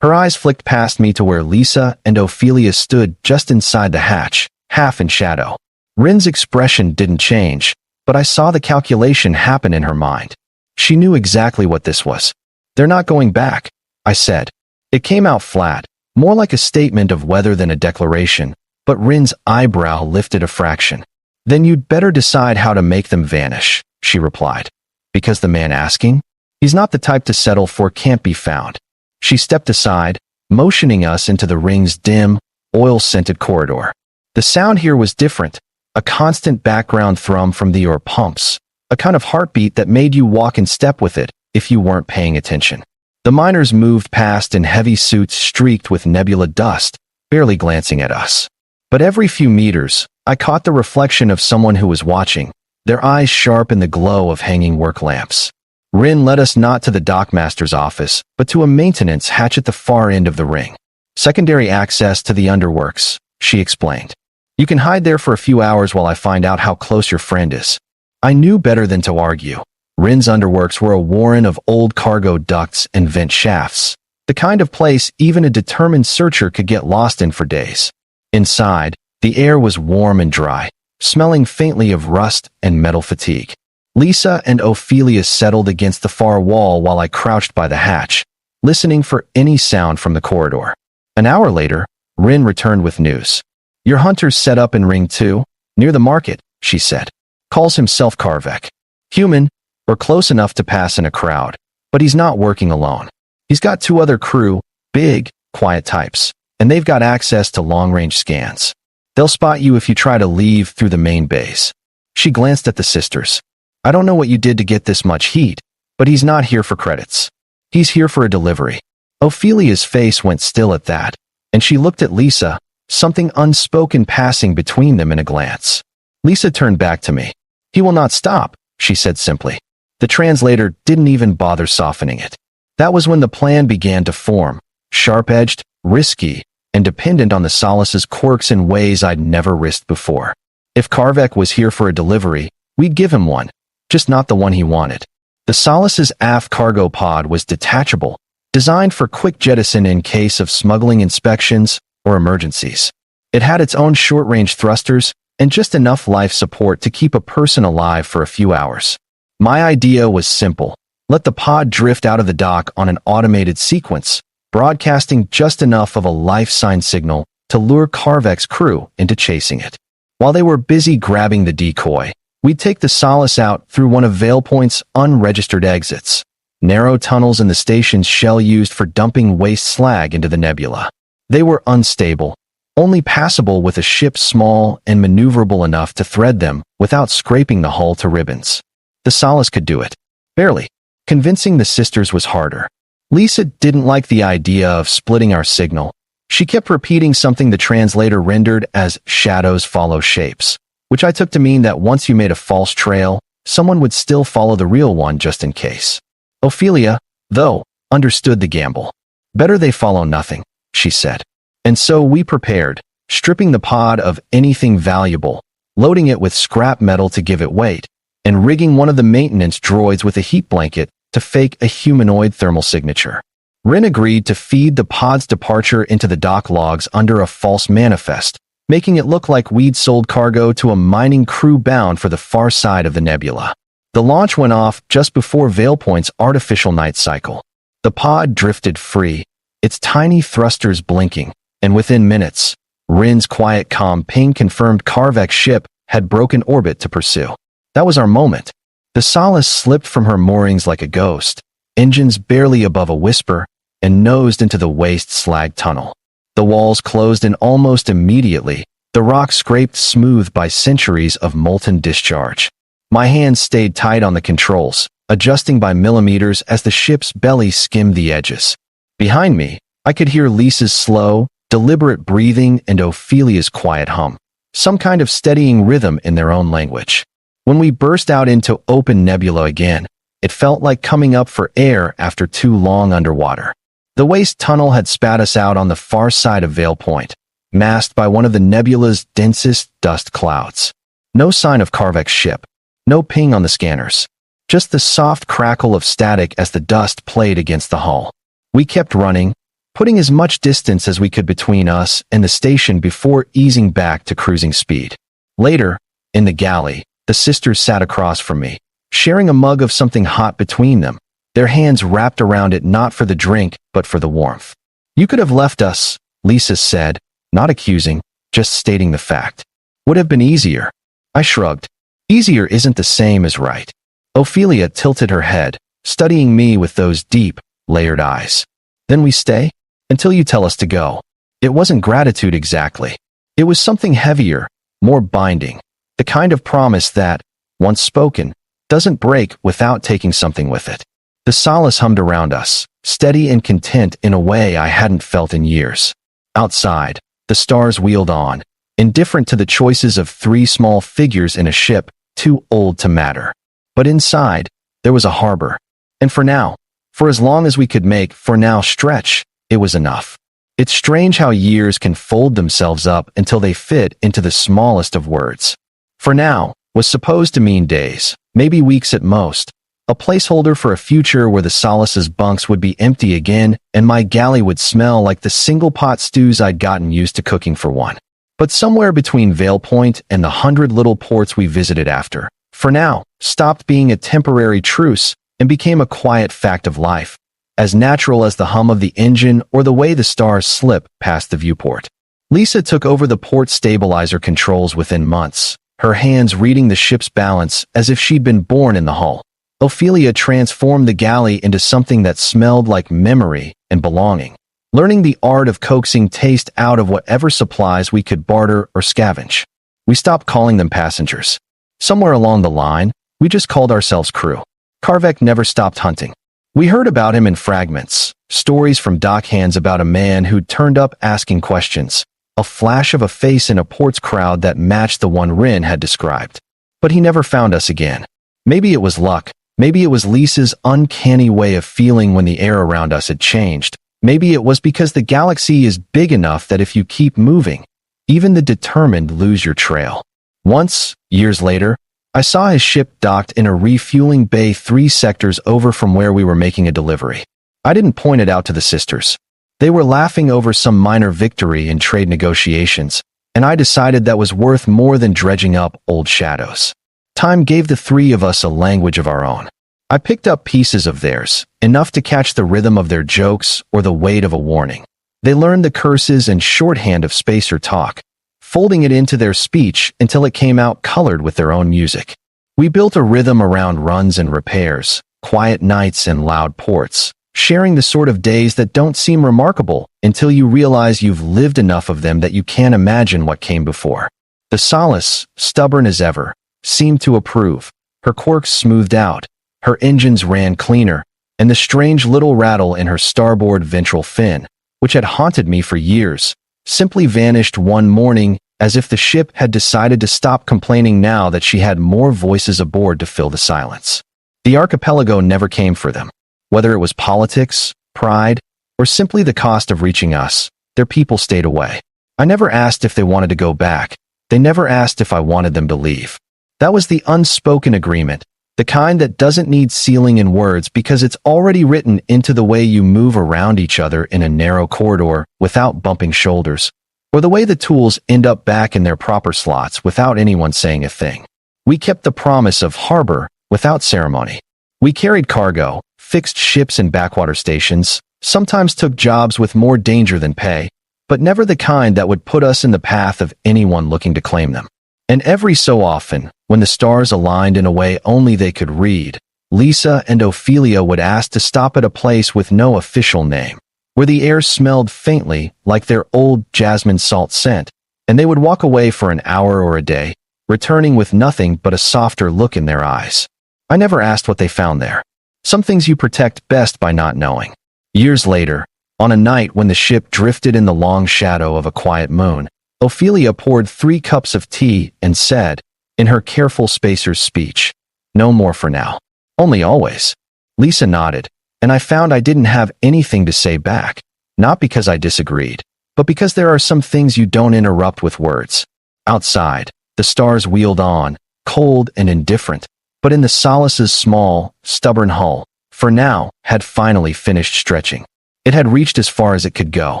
Her eyes flicked past me to where Lisa and Ophelia stood just inside the hatch, half in shadow. Rin's expression didn't change, but I saw the calculation happen in her mind. She knew exactly what this was. "They're not going back," I said. It came out flat, more like a statement of weather than a declaration, but Rin's eyebrow lifted a fraction. "Then you'd better decide how to make them vanish," she replied. "Because the man asking? He's not the type to settle for can't be found." She stepped aside, motioning us into the ring's dim, oil-scented corridor. The sound here was different, a constant background thrum from the ore pumps, a kind of heartbeat that made you walk in step with it if you weren't paying attention. The miners moved past in heavy suits streaked with nebula dust, barely glancing at us. But every few meters, I caught the reflection of someone who was watching, their eyes sharp in the glow of hanging work lamps. Rin led us not to the dockmaster's office, but to a maintenance hatch at the far end of the ring. "Secondary access to the underworks," she explained. "You can hide there for a few hours while I find out how close your friend is." I knew better than to argue. Rin's underworks were a warren of old cargo ducts and vent shafts, the kind of place even a determined searcher could get lost in for days. Inside, the air was warm and dry, smelling faintly of rust and metal fatigue. Lisa and Ophelia settled against the far wall while I crouched by the hatch, listening for any sound from the corridor. An hour later, Rin returned with news. "Your hunter's set up in Ring 2, near the market," she said. "Calls himself Karvek. Human, or close enough to pass in a crowd, but he's not working alone. He's got 2 other crew, big, quiet types, and they've got access to long-range scans. They'll spot you if you try to leave through the main base." She glanced at the sisters. "I don't know what you did to get this much heat, but he's not here for credits. He's here for a delivery." Ophelia's face went still at that, and she looked at Lisa, something unspoken passing between them in a glance. Lisa turned back to me. "He will not stop," she said simply. The translator didn't even bother softening it. That was when the plan began to form, sharp-edged, risky, and dependent on the Solace's quirks in ways I'd never risked before. If Karvek was here for a delivery, we'd give him one, just not the one he wanted. The Solace's aft cargo pod was detachable, designed for quick jettison in case of smuggling inspections or emergencies. It had its own short-range thrusters and just enough life support to keep a person alive for a few hours. My idea was simple. Let the pod drift out of the dock on an automated sequence, broadcasting just enough of a life sign signal to lure Karvek's crew into chasing it. While they were busy grabbing the decoy, we'd take the Solace out through one of Veilpoint's unregistered exits, narrow tunnels in the station's shell used for dumping waste slag into the nebula. They were unstable, only passable with a ship small and maneuverable enough to thread them without scraping the hull to ribbons. The Solace could do it. Barely. Convincing the sisters was harder. Lisa didn't like the idea of splitting our signal. She kept repeating something the translator rendered as shadows follow shapes, which I took to mean that once you made a false trail, someone would still follow the real one just in case. Ophelia, though, understood the gamble. Better they follow nothing, she said. And so we prepared, stripping the pod of anything valuable, loading it with scrap metal to give it weight, and rigging one of the maintenance droids with a heat blanket to fake a humanoid thermal signature. Rin agreed to feed the pod's departure into the dock logs under a false manifest, making it look like we'd sold cargo to a mining crew bound for the far side of the nebula. The launch went off just before Veilpoint's artificial night cycle. The pod drifted free, its tiny thrusters blinking, and within minutes, Rin's quiet calm ping confirmed Karvek's ship had broken orbit to pursue. That was our moment. The Solace slipped from her moorings like a ghost, engines barely above a whisper, and nosed into the waste slag tunnel. The walls closed in almost immediately, the rock scraped smooth by centuries of molten discharge. My hands stayed tight on the controls, adjusting by millimeters as the ship's belly skimmed the edges. Behind me, I could hear Lisa's slow, deliberate breathing and Ophelia's quiet hum, some kind of steadying rhythm in their own language. When we burst out into open nebula again, it felt like coming up for air after too long underwater. The waste tunnel had spat us out on the far side of Veilpoint, masked by one of the nebula's densest dust clouds. No sign of Karvek's ship, no ping on the scanners, just the soft crackle of static as the dust played against the hull. We kept running, putting as much distance as we could between us and the station before easing back to cruising speed. Later, in the galley, the sisters sat across from me, sharing a mug of something hot between them, their hands wrapped around it not for the drink, but for the warmth. You could have left us, Lisa said, not accusing, just stating the fact. Would have been easier. I shrugged. Easier isn't the same as right. Ophelia tilted her head, studying me with those deep, layered eyes. Then we stay? Until you tell us to go. It wasn't gratitude exactly. It was something heavier, more binding. The kind of promise that, once spoken, doesn't break without taking something with it. The Solace hummed around us, steady and content in a way I hadn't felt in years. Outside, the stars wheeled on, indifferent to the choices of three small figures in a ship too old to matter. But inside, there was a harbor. And for now, for as long as we could make for now stretch, it was enough. It's strange how years can fold themselves up until they fit into the smallest of words. For now was supposed to mean days, maybe weeks at most, a placeholder for a future where the Solace's bunks would be empty again and my galley would smell like the single pot stews I'd gotten used to cooking for one. But somewhere between Veilpoint and the 100 little ports we visited after, for now, stopped being a temporary truce and became a quiet fact of life, as natural as the hum of the engine or the way the stars slip past the viewport. Lisa took over the port stabilizer controls within months, her hands reading the ship's balance as if she'd been born in the hull. Ophelia transformed the galley into something that smelled like memory and belonging, learning the art of coaxing taste out of whatever supplies we could barter or scavenge. We stopped calling them passengers. Somewhere along the line, we just called ourselves crew. Karvek never stopped hunting. We heard about him in fragments, stories from dockhands about a man who'd turned up asking questions, a flash of a face in a ports crowd that matched the one Rin had described. But he never found us again. Maybe it was luck. Maybe it was Lisa's uncanny way of feeling when the air around us had changed. Maybe it was because the galaxy is big enough that if you keep moving, even the determined lose your trail. Once, years later, I saw his ship docked in a refueling bay 3 sectors over from where we were making a delivery. I didn't point it out to the sisters. They were laughing over some minor victory in trade negotiations, and I decided that was worth more than dredging up old shadows. Time gave the 3 of us a language of our own. I picked up pieces of theirs, enough to catch the rhythm of their jokes or the weight of a warning. They learned the curses and shorthand of spacer talk, folding it into their speech until it came out colored with their own music. We built a rhythm around runs and repairs, quiet nights and loud ports, sharing the sort of days that don't seem remarkable until you realize you've lived enough of them that you can't imagine what came before. The Solace, stubborn as ever, seemed to approve. Her quirks smoothed out, her engines ran cleaner, and the strange little rattle in her starboard ventral fin, which had haunted me for years, simply vanished one morning as if the ship had decided to stop complaining now that she had more voices aboard to fill the silence. The archipelago never came for them. Whether it was politics, pride, or simply the cost of reaching us, their people stayed away. I never asked if they wanted to go back. They never asked if I wanted them to leave. That was the unspoken agreement, the kind that doesn't need sealing in words because it's already written into the way you move around each other in a narrow corridor without bumping shoulders, or the way the tools end up back in their proper slots without anyone saying a thing. We kept the promise of harbor without ceremony. We carried cargo, fixed ships in backwater stations, sometimes took jobs with more danger than pay, but never the kind that would put us in the path of anyone looking to claim them. And every so often, when the stars aligned in a way only they could read, Lisa and Ophelia would ask to stop at a place with no official name, where the air smelled faintly like their old jasmine salt scent, and they would walk away for an hour or a day, returning with nothing but a softer look in their eyes. I never asked what they found there. Some things you protect best by not knowing. Years later, on a night when the ship drifted in the long shadow of a quiet moon, Ophelia poured 3 cups of tea and said, in her careful spacer's speech, "No more for now. Only always." Lisa nodded, and I found I didn't have anything to say back, not because I disagreed, but because there are some things you don't interrupt with words. Outside, the stars wheeled on, cold and indifferent, but in the Solace's small, stubborn hull, for now, had finally finished stretching. It had reached as far as it could go,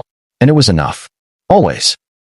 and it was enough. Always.